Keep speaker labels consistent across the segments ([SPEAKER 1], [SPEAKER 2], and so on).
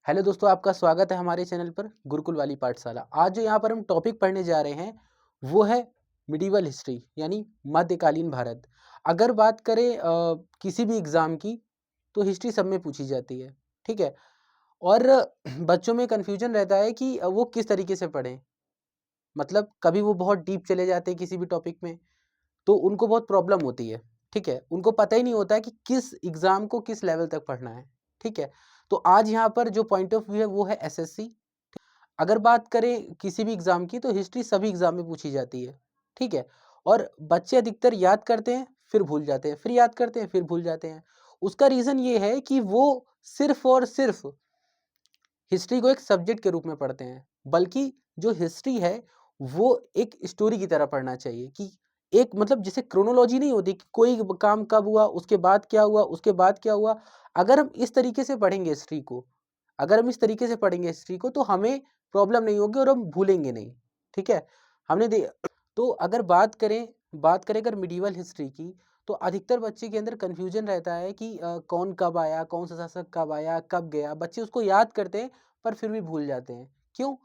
[SPEAKER 1] Hello दोस्तों, आपका स्वागत है हमारे चैनल पर गुरुकुल वाली पाठशाला। आज जो यहाँ पर हम टॉपिक पढ़ने जा रहे हैं वो है मिडीवल हिस्ट्री यानी मध्यकालीन भारत। अगर बात करें किसी भी एग्ज़ाम की तो हिस्ट्री सब में पूछी जाती है, ठीक है। और बच्चों में कन्फ्यूजन रहता है कि वो किस तरीके से पढ़ें। मतलब कभी वो बहुत डीप चले जाते हैं किसी भी टॉपिक में, तो उनको बहुत प्रॉब्लम होती है, ठीक है। उनको पता ही नहीं होता है कि किस एग्ज़ाम को किस लेवल तक पढ़ना है, ठीक है। तो आज यहाँ पर जो पॉइंट ऑफ व्यू है वो है एसएससी। अगर बात करें किसी भी एग्ज़ाम की तो हिस्ट्री सभी एग्ज़ाम में पूछी जाती है, ठीक है। और बच्चे अधिकतर याद करते हैं फिर भूल जाते हैं, फिर याद करते हैं फिर भूल जाते हैं। उसका रीज़न ये है कि वो सिर्फ़ और सिर्फ़ हिस्ट्री को एक सब्जेक्ट के रूप में पढ़ते हैं, बल्कि जो हिस्ट्री है वो एक स्टोरी की तरह पढ़ना चाहिए कि एक मतलब जैसे क्रोनोलॉजी नहीं होती कि कोई काम कब हुआ, उसके बाद क्या हुआ, उसके बाद क्या हुआ। अगर हम इस तरीके से पढ़ेंगे हिस्ट्री को, अगर हम इस तरीके से पढ़ेंगे हिस्ट्री को तो हमें प्रॉब्लम नहीं होगी और हम भूलेंगे नहीं, ठीक है। हमने दे तो अगर बात करें अगर मिडीवल हिस्ट्री की, तो अधिकतर बच्चे के अंदर कन्फ्यूजन रहता है कि कौन कब आया, कौन सा शासक कब आया, कब गया। बच्चे उसको याद करते हैं पर फिर भी भूल जाते हैं। क्यों?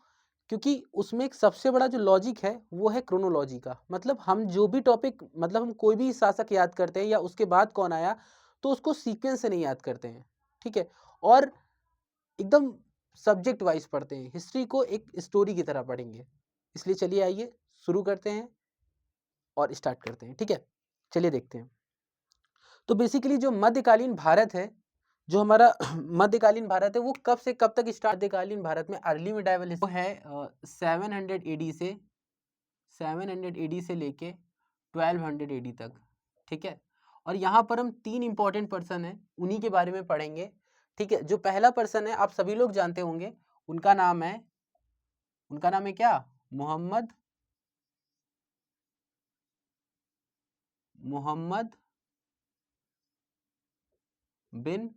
[SPEAKER 1] क्योंकि उसमें एक सबसे बड़ा जो लॉजिक है वो है क्रोनोलॉजी का। मतलब हम जो भी टॉपिक मतलब हम कोई भी शासक याद करते हैं या उसके बाद कौन आया, तो उसको सीक्वेंस से नहीं याद करते हैं, ठीक है। और एकदम सब्जेक्ट वाइज पढ़ते हैं, हिस्ट्री को एक स्टोरी की तरह पढ़ेंगे। इसलिए चलिए आइए शुरू करते हैं और स्टार्ट करते हैं, ठीक है। चलिए देखते हैं। तो बेसिकली जो मध्यकालीन भारत है, जो हमारा मध्यकालीन भारत है वो कब से कब तक स्टार्ट। मध्यकालीन भारत में अर्ली मिडाइवल वो है 700 एडी से 700 एडी से लेके 1200 एडी तक, ठीक है। और यहाँ पर हम तीन इंपॉर्टेंट पर्सन हैं उन्हीं के बारे में पढ़ेंगे, ठीक है। जो पहला पर्सन है आप सभी लोग जानते होंगे, उनका नाम है क्या? मोहम्मद बिन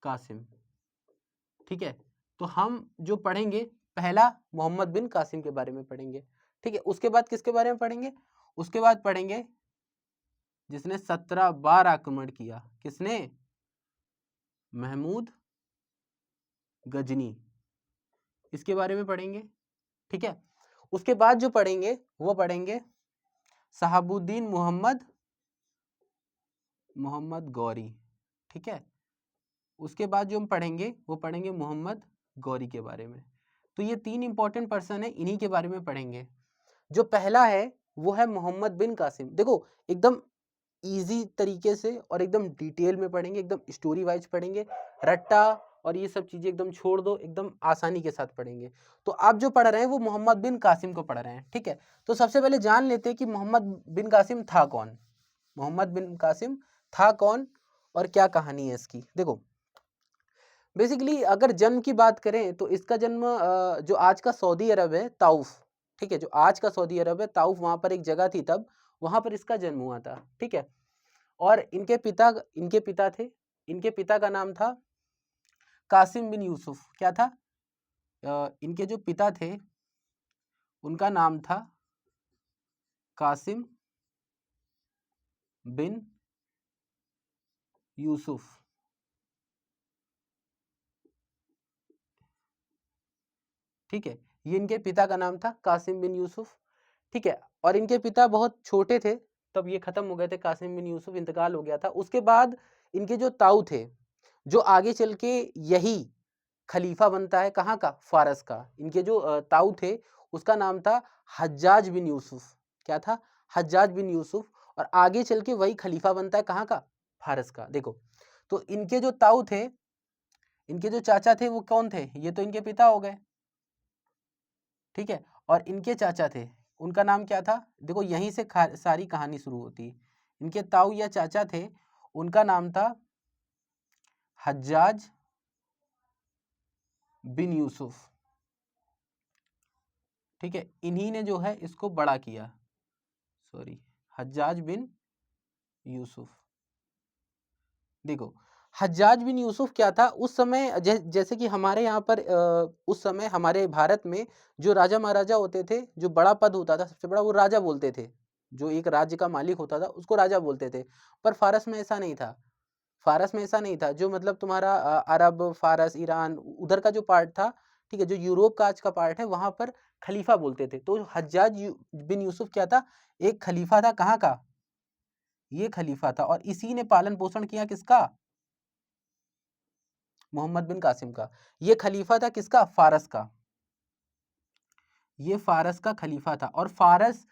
[SPEAKER 1] कासिम, ठीक है। तो हम जो पढ़ेंगे पहला मोहम्मद बिन कासिम के बारे में पढ़ेंगे, ठीक है। उसके बाद किसके बारे में पढ़ेंगे? उसके बाद पढ़ेंगे जिसने 17 बार आक्रमण किया। किसने? महमूद गजनी, इसके बारे में पढ़ेंगे, ठीक है। उसके बाद जो पढ़ेंगे वो पढ़ेंगे शहाबुद्दीन मोहम्मद गौरी, ठीक है। उसके बाद जो हम पढ़ेंगे वो पढ़ेंगे मोहम्मद गौरी के बारे में। तो ये तीन इंपॉर्टेंट पर्सन है, इन्हीं के बारे में पढ़ेंगे। जो पहला है वो है मोहम्मद बिन कासिम। देखो एकदम इजी तरीके से और एकदम डिटेल में पढ़ेंगे, एकदम स्टोरी वाइज पढ़ेंगे। रट्टा और ये सब चीजें एकदम छोड़ दो, एकदम आसानी के साथ पढ़ेंगे। तो आप जो पढ़ रहे हैं वो मोहम्मद बिन कासिम को पढ़ रहे हैं, ठीक है। तो सबसे पहले जान लेते हैं कि मोहम्मद बिन कासिम था कौन। मोहम्मद बिन कासिम था कौन और क्या कहानी है इसकी। देखो बेसिकली अगर जन्म की बात करें तो इसका जन्म जो आज का सऊदी अरब है ताउफ, ठीक है। जो आज का सऊदी अरब है ताउफ, वहां पर एक जगह थी तब, वहां पर इसका जन्म हुआ था, ठीक है। और इनके पिता का नाम था कासिम बिन यूसुफ। क्या था? इनके जो पिता थे उनका नाम था कासिम बिन यूसुफ, ठीक है। ये इनके पिता का नाम था कासिम बिन यूसुफ, ठीक है। और इनके पिता बहुत छोटे थे तब ये खत्म हो गए थे, कासिम बिन यूसुफ इंतकाल हो गया था। उसके बाद इनके जो ताऊ थे, जो आगे चल के यही खलीफा बनता है, कहाँ का? फारस का। इनके जो ताऊ थे उसका नाम था हज्जाज बिन यूसुफ। क्या था? हज्जाज बिन यूसुफ। और आगे चल के वही खलीफा बनता है, कहाँ का? फारस का। देखो तो इनके जो ताऊ थे, इनके जो चाचा थे वो कौन थे? ये तो इनके पिता हो गए, ठीक है। और इनके चाचा थे, उनका नाम क्या था? देखो यहीं से सारी कहानी शुरू होती है। इनके ताऊ या चाचा थे, उनका नाम था हज्जाज बिन यूसुफ, ठीक है। इन्हीं ने जो है इसको बड़ा किया, सॉरी, हज्जाज बिन यूसुफ। देखो हज्जाज बिन यूसुफ क्या था उस समय, जैसे कि हमारे यहाँ पर उस समय हमारे भारत में जो राजा महाराजा होते थे, जो बड़ा पद होता था सबसे बड़ा वो राजा बोलते थे। जो एक राज्य का मालिक होता था उसको राजा बोलते थे। पर फारस में ऐसा नहीं था। फारस में ऐसा नहीं था, जो मतलब तुम्हारा अरब, फारस, ईरान उधर का जो पार्ट था, ठीक है, जो यूरोप का आज का पार्ट है, वहां पर खलीफा बोलते थे। तो हज्जाज बिन यूसुफ क्या था, एक खलीफा था। कहाँ का, ये खलीफा था, और इसी ने पालन पोषण किया किसका, मोहम्मद बिन कासिम का। ये खलीफा था किसका, फारस का, ये फारस का खलीफा था। और फारस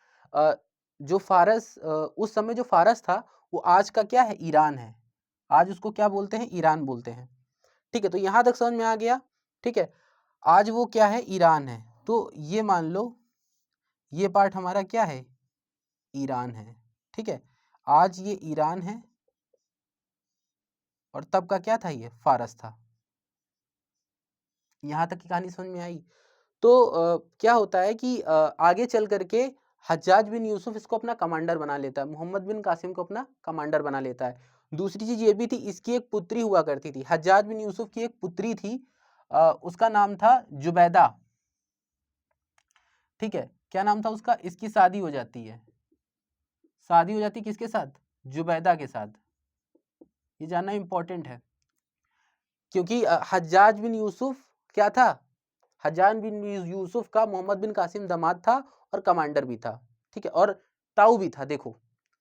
[SPEAKER 1] जो फारस उस समय जो फारस था वो आज का क्या है, ईरान है। आज उसको क्या बोलते हैं, ईरान बोलते हैं। ठीक है, तो यहां तक समझ में आ गया। ठीक है, आज वो क्या है, ईरान है। तो ये मान लो ये पार्ट हमारा क्या है, ईरान है। ठीक है, आज ये ईरान है और तब का क्या था, ये फारस था। यहां तक की कहानी समझ में आई। तो क्या होता है कि आगे चल करके हज्जाज बिन यूसुफ इसको अपना कमांडर बना लेता है, मोहम्मद बिन कासिम को अपना कमांडर बना लेता है। दूसरी चीज ये भी थी, इसकी एक पुत्री हुआ करती थी, हज्जाज बिन यूसुफ की एक पुत्री थी, उसका नाम था जुबैदा। ठीक है, क्या नाम था उसका, इसकी शादी हो जाती है, शादी हो जाती है किसके साथ, जुबैदा के साथ। ये जानना इंपॉर्टेंट है, क्योंकि हज्जाज बिन यूसुफ क्या था, हज्जाज बिन यूसुफ का मोहम्मद बिन कासिम दामाद था और कमांडर भी था। ठीक है, और ताऊ भी था। देखो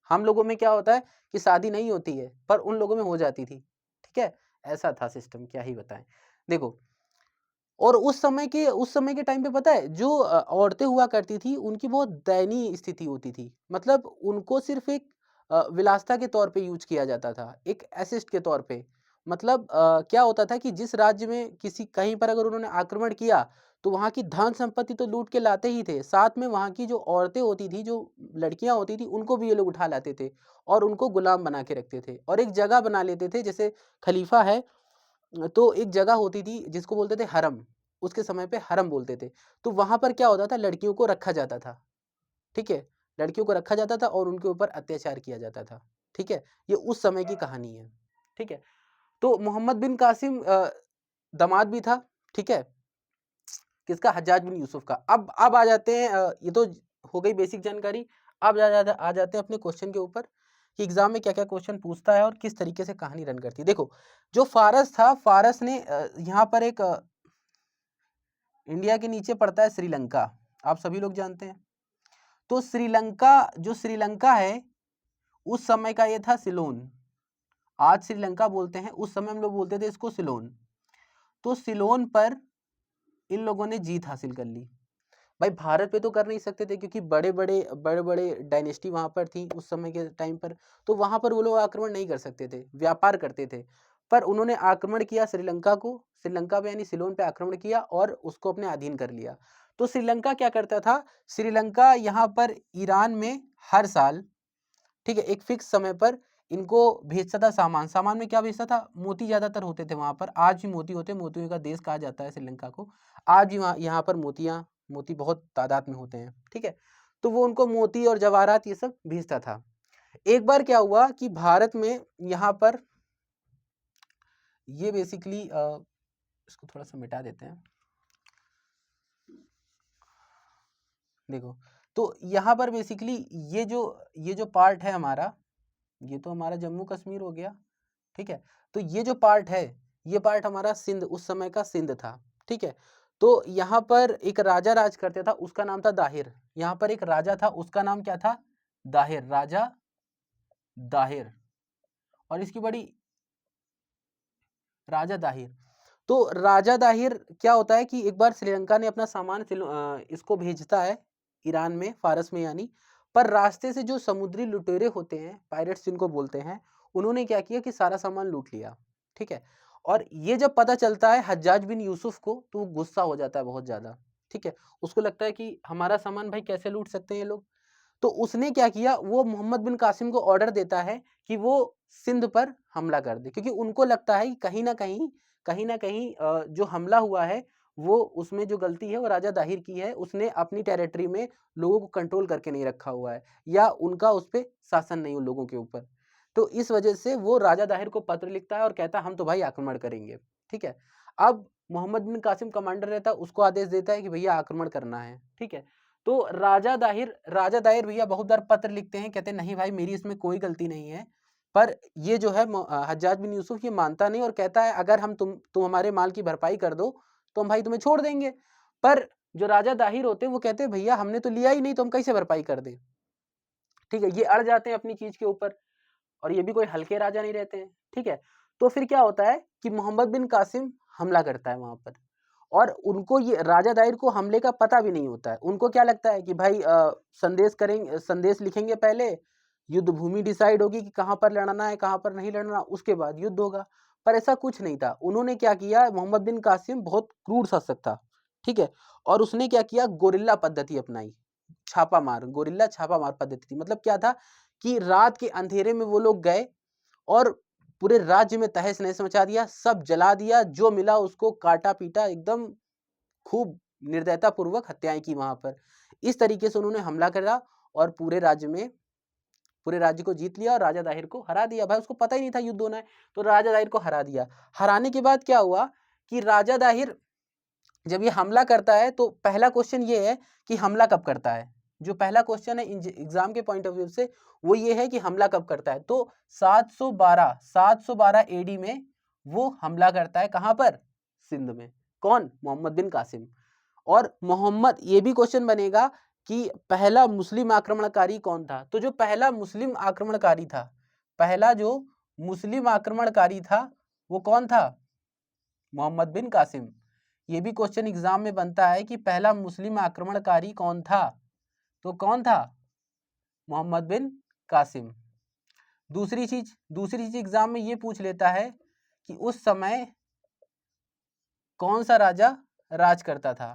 [SPEAKER 1] हम लोगों में क्या होता है कि शादी नहीं होती है, पर उन लोगों में हो जाती थी। ठीक है, ऐसा था सिस्टम, क्या ही बताएं। देखो, और उस समय के टाइम पे पता है, जो औरतें हुआ करती थी उनकी बहुत दयनीय स्थिति होती थी। मतलब उनको सिर्फ एक विलासिता के तौर पे यूज किया जाता था, एक असिस्ट के तौर पे। मतलब क्या होता था कि जिस राज्य में किसी कहीं पर अगर उन्होंने आक्रमण किया, तो वहाँ की धन संपत्ति तो लूट के लाते ही थे, साथ में वहाँ की जो औरतें होती थी, जो लड़कियां होती थी, उनको भी ये लोग उठा लाते थे और उनको गुलाम बना के रखते थे और एक जगह बना लेते थे। जैसे खलीफा है, तो एक जगह होती थी जिसको बोलते थे हरम, उसके समय पे हरम बोलते थे। तो वहां पर क्या होता था, लड़कियों को रखा जाता था। ठीक है, लड़कियों को रखा जाता था और उनके ऊपर अत्याचार किया जाता था। ठीक है, ये उस समय की कहानी है। ठीक है, तो मोहम्मद बिन कासिम दामाद भी था। ठीक है, किसका, हज्जाज बिन यूसुफ का। अब आ जाते हैं, ये तो हो गई बेसिक जानकारी। अब आ जाते हैं अपने क्वेश्चन के ऊपर कि एग्जाम में क्या क्या क्वेश्चन पूछता है और किस तरीके से कहानी रन करती है। देखो, जो फारस था, फारस ने यहाँ पर एक इंडिया के नीचे पड़ता है श्रीलंका, आप सभी लोग जानते हैं। तो श्रीलंका, जो श्रीलंका है, उस समय का ये था सिलोन। आज श्रीलंका बोलते हैं, उस समय हम लोग बोलते थे इसको सिलोन। तो सिलोन पर इन लोगों ने जीत हासिल कर ली। भाई भारत पे तो कर नहीं सकते थे, क्योंकि बड़े बड़े डायनेस्टी वहां पर थी उस समय के टाइम पर। तो वहां पर वो लोग आक्रमण नहीं कर सकते थे, व्यापार करते थे। पर उन्होंने आक्रमण किया श्रीलंका को, श्रीलंका पे यानी सिलोन पे आक्रमण किया और उसको अपने अधीन कर लिया। तो श्रीलंका क्या करता था, श्रीलंका यहाँ पर ईरान में हर साल, ठीक है, एक फिक्स समय पर इनको भेजता था सामान। सामान में क्या भेजता था, मोती ज्यादातर होते थे वहां पर। आज भी मोती होते हैं, मोतियों का देश कहा जाता है श्रीलंका को। आज भी यहाँ पर मोती बहुत तादाद में होते हैं। ठीक है, तो वो उनको मोती और जवाहरात ये सब भेजता था। एक बार क्या हुआ कि भारत में यहाँ पर ये बेसिकली इसको थोड़ा सा मिटा देते हैं। देखो, तो यहाँ पर बेसिकली ये जो पार्ट है हमारा, ये तो हमारा जम्मू कश्मीर हो गया। ठीक है, तो ये जो पार्ट है, ये पार्ट हमारा सिंध, उस समय का सिंध था। ठीक है, तो यहाँ पर एक राजा राज करता था, उसका नाम था दाहिर। यहाँ पर एक राजा था, उसका नाम क्या था, दाहिर, राजा दाहिर। और इसकी बड़ी, राजा दाहिर। तो राजा दाहिर क्या होता है कि एक बार श्रीलंका ने अपना सामान इसको भेजता है ईरान में, फारस में यानी। पर रास्ते से जो समुद्री लुटेरे होते हैं, पायरेट्स जिनको बोलते हैं, उन्होंने क्या किया कि सारा सामान लूट लिया। ठीक है, और ये जब पता चलता है हज्जाज बिन यूसुफ को, तो वो गुस्सा हो जाता है बहुत ज्यादा। ठीक है, उसको लगता है कि हमारा सामान भाई कैसे लूट सकते हैं ये लोग। तो उसने क्या किया, वो मोहम्मद बिन कासिम को ऑर्डर देता है कि वो सिंध पर हमला कर दे, क्योंकि उनको लगता है कि कहीं ना कहीं जो हमला हुआ है, वो उसमें जो गलती है वो राजा दाहिर की है। उसने अपनी टेरिटरी में लोगों को कंट्रोल करके नहीं रखा हुआ है, या उनका उस पर शासन नहीं उन लोगों के ऊपर। तो इस वजह से वो राजा दाहिर को पत्र लिखता है और कहता है हम तो भाई आक्रमण करेंगे। ठीक है, अब मोहम्मद बिन कासिम कमांडर रहता है, उसको आदेश देता है कि भैया आक्रमण करना है। ठीक है, तो राजा दाहिर भैया बहुत बार पत्र लिखते हैं, कहते हैं नहीं भाई मेरी इसमें कोई गलती नहीं है, पर ये जो है हज्जाज बिन यूसुफ ये मानता नहीं और कहता है अगर हम तुम हमारे माल की भरपाई कर दो तो हम भाई तुम्हें छोड़ देंगे। पर जो राजा दाहिर होते हैं वो कहते हैं भैया हमने तो लिया ही नहीं, तो हम कैसे भरपाई कर दें। ठीक है, ये अड़ जाते हैं अपनी चीज के ऊपर, और ये भी कोई हल्के राजा नहीं रहते हैं। ठीक है, तो फिर क्या होता है कि मोहम्मद बिन कासिम हमला करता है वहां पर, और उनको ये राजा दाहिर को हमले का पता भी नहीं होता है। उनको क्या लगता है कि भाई संदेश लिखेंगे, पहले युद्ध भूमि डिसाइड होगी कि कहां पर लड़ना है कहां पर नहीं लड़ना, उसके बाद युद्ध होगा। पर ऐसा कुछ नहीं था। उन्होंने क्या किया, मोहम्मद बिन कासिम बहुत क्रूर शासक था। ठीक है, और उसने क्या किया, गोरिल्ला पद्धति अपनाई, गोरिल्ला छापा मार पद्धति थी। मतलब क्या था कि रात के अंधेरे में वो लोग गए और पूरे राज्य में तहस नहस मचा दिया, सब जला दिया, जो मिला उसको काटा पीटा, एकदम खूब निर्दयता पूर्वक हत्याएं की वहां पर। इस तरीके से उन्होंने हमला करा और पूरे राज्य को जीत लिया और राजा दाहिर को हरा दिया। भाई उसको पता ही नहीं था युद्ध होना है, तो राजा दाहिर को हरा दिया। हराने के बाद क्या हुआ कि राजा दाहिर जब ये हमला करता है तो पहला क्वेश्चन ये है कि हमला कब करता है। जो पहला क्वेश्चन है एग्जाम के पॉइंट ऑफ व्यू से वो ये है कि हमला कब करता है। तो 712 एडी में वो हमला करता है, कहां पर, सिंध में। कौन, मोहम्मद बिन कासिम। और मोहम्मद, ये भी क्वेश्चन बनेगा कि पहला मुस्लिम आक्रमणकारी कौन था। तो जो पहला मुस्लिम आक्रमणकारी था, पहला जो मुस्लिम आक्रमणकारी था वो कौन था, मोहम्मद बिन कासिम। ये भी क्वेश्चन एग्जाम में बनता है कि पहला मुस्लिम आक्रमणकारी कौन था, तो कौन था, मोहम्मद बिन कासिम। दूसरी चीज एग्जाम में ये पूछ लेता है कि उस समय कौन सा राजा राज करता था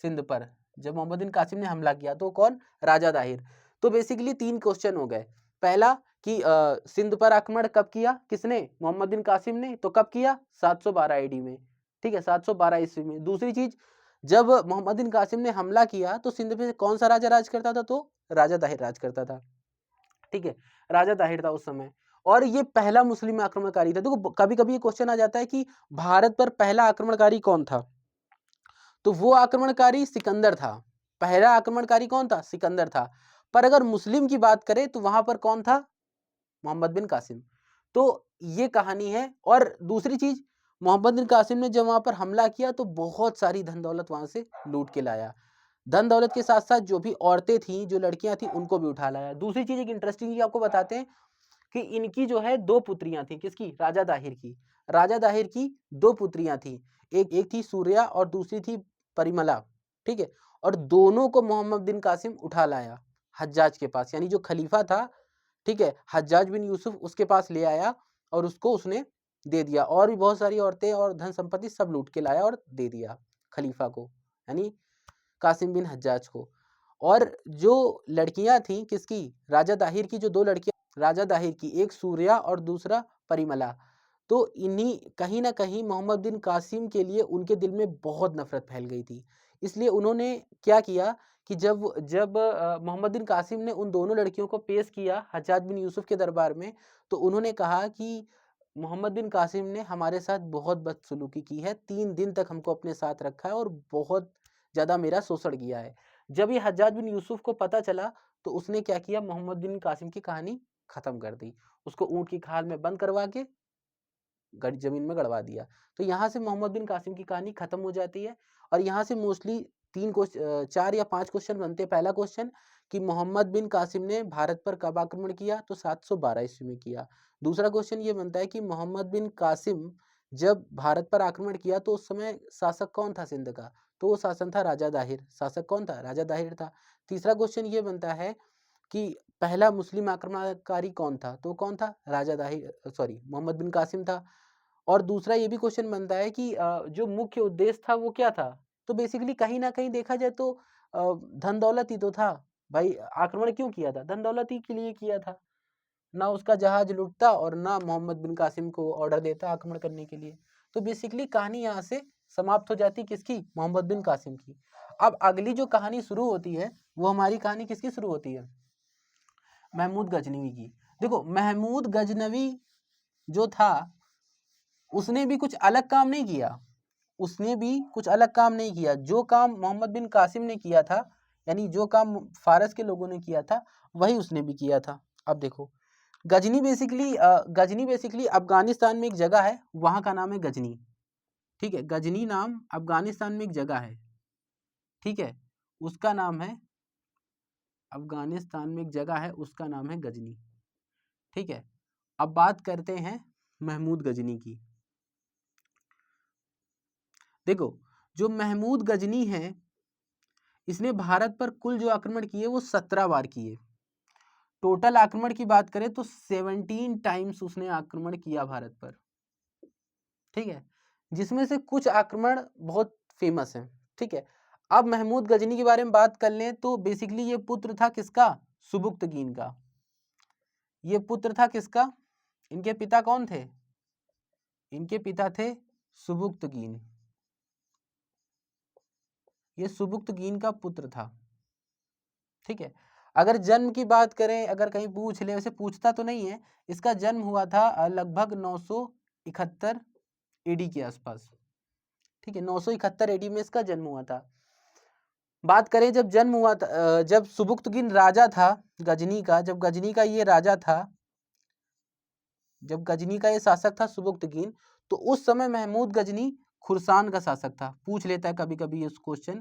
[SPEAKER 1] सिंध पर जब मोहम्मद बिन कासिम ने हमला किया, तो कौन, राजा दाहिर। तो बेसिकली 3 क्वेश्चन हो गए। पहला कि सिंध पर आक्रमण कब किया, किसने, मोहम्मद बिन कासिम ने, तो कब किया, 712 एडी में। ठीक है, 712 ईस्वी में। दूसरी चीज, जब मोहम्मद बिन कासिम ने हमला किया तो सिंध पे कौन सा राजा राज करता था, तो राजा दाहिर राज करता था। ठीक है, राजा दाहिर था उस समय, और ये पहला मुस्लिम आक्रमणकारी था। देखो कभी कभी ये क्वेश्चन आ जाता है कि भारत पर पहला आक्रमणकारी कौन था, तो वो आक्रमणकारी सिकंदर था। पहला आक्रमणकारी कौन था, सिकंदर था। पर अगर मुस्लिम की बात करें तो वहां पर कौन था, मोहम्मद बिन कासिम। तो ये कहानी है। और दूसरी चीज, मोहम्मद बिन कासिम ने जब वहां पर हमला किया तो बहुत सारी धन दौलत वहां से लूट के लाया। धन दौलत के साथ साथ जो भी औरतें थी, जो लड़कियां थी, उनको भी उठा लाया। दूसरी चीज एक इंटरेस्टिंग चीज आपको बताते हैं कि इनकी जो है 2 पुत्रियां थी, किसकी, राजा दाहिर की। राजा दाहिर की 2 पुत्रियां थी, एक थी सूर्या और दूसरी थी परिमला। ठीक है, और दोनों को मोहम्मद बिन कासिम उठा लाया हज्जाज के पास, यानी जो खलीफा था, ठीक है, हज्जाज बिन यूसुफ, उसके पास ले आया और उसको उसने दे दिया। और भी बहुत सारी औरतें और धन संपत्ति सब लूट के लाया और दे दिया खलीफा को, यानी कासिम बिन हज्जाज को। और जो लड़कियां थी किसकी, राजा दाहिर की, जो 2 लड़कियां राजा दाहिर की, एक सूर्या और दूसरा परिमला, तो इन्हीं कहीं ना कहीं मोहम्मद बिन कासिम के लिए उनके दिल में बहुत नफरत फैल गई थी। इसलिए उन्होंने क्या किया कि जब जब मोहम्मद बिन कासिम ने उन दोनों लड़कियों को पेश किया हज्जाज बिन यूसुफ के दरबार में, तो उन्होंने कहा कि मोहम्मद बिन कासिम ने हमारे साथ बहुत बदसलूकी की है, 3 दिन तक हमको अपने साथ रखा है और बहुत ज़्यादा मेरा शोषण किया है। जब ये हज्जाज बिन यूसुफ को पता चला तो उसने क्या किया, मोहम्मद बिन कासिम की कहानी खत्म कर दी। उसको ऊँट की खाल में बंद करवा के जमीन में गड़वा दिया। तो यहाँ से मोहम्मद बिन कासिम की कहानी खत्म हो जाती है। और यहाँ से मोस्टली 4 या 5 क्वेश्चन बनते हैं। पहला क्वेश्चन कि मोहम्मद बिन कासिम ने भारत पर कब आक्रमण किया, तो 712 ईस्वी में किया। दूसरा क्वेश्चन ये बनता है कि मोहम्मद बिन कासिम जब भारत पर आक्रमण किया तो उस समय शासक कौन था सिंध का, तो वो शासन था राजा दाहिर। शासक कौन था, राजा दाहिर था। तीसरा क्वेश्चन ये बनता है कि पहला मुस्लिम आक्रमणकारी कौन था, तो कौन था, राजा दाहिर, सॉरी, मोहम्मद बिन कासिम था। और दूसरा ये भी क्वेश्चन बनता है कि जो मुख्य उद्देश्य था वो क्या था, तो बेसिकली कहीं ना कहीं देखा जाए तो धन दौलत ही तो था। भाई आक्रमण क्यों किया था, धन दौलत ही के लिए किया था। ना उसका जहाज लुटता और ना मोहम्मद बिन कासिम को ऑर्डर देता आक्रमण करने के लिए। तो बेसिकली कहानी यहाँ से समाप्त हो जाती, किसकी, मोहम्मद बिन कासिम की। अब अगली जो कहानी शुरू होती है वो हमारी कहानी किसकी शुरू होती है, महमूद गजनवी की। देखो महमूद गजनवी जो था उसने भी कुछ अलग काम नहीं किया, उसने भी कुछ अलग काम नहीं किया। जो काम मोहम्मद बिन कासिम ने किया था, यानी जो काम फारस के लोगों ने किया था, वही उसने भी किया था। अब देखो गजनी बेसिकली अफगानिस्तान में एक जगह है, वहां का नाम है गजनी। ठीक है, गजनी नाम अफगानिस्तान में एक जगह है। ठीक है, उसका नाम है, अफगानिस्तान में एक जगह है उसका नाम है गजनी। ठीक है, अब बात करते हैं महमूद गजनी की। देखो, जो महमूद गजनी है, इसने भारत पर कुल जो आक्रमण किए वो 17 बार किए। टोटल आक्रमण की बात करें तो 17 टाइम्स उसने आक्रमण किया भारत पर। ठीक है, जिसमें से कुछ आक्रमण बहुत फेमस हैं। ठीक है, अब महमूद गजनी के बारे में बात कर लें तो बेसिकली ये पुत्र था किसका? सुबुक्तगीन का। ये पुत्र था किसका? इनके पिता कौन थे? इनके पिता थे सुबुक्तगीन। ये सुबुक्तगीन का पुत्र था। ठीक है, अगर जन्म की बात करें, अगर कहीं पूछ ले, वैसे पूछता तो नहीं है, इसका जन्म हुआ था लगभग 971 एडी के आसपास। ठीक है, 971 एडी में इसका जन्म हुआ था। बात करें जब जन्म हुआ था, जब सुबुक्तगीन राजा था गजनी का, जब गजनी का ये राजा था, जब गजनी का ये शासक था सुबुक्तगीन, तो उस समय महमूद गजनी खुरसान का शासक था। पूछ लेता है कभी कभी इस क्वेश्चन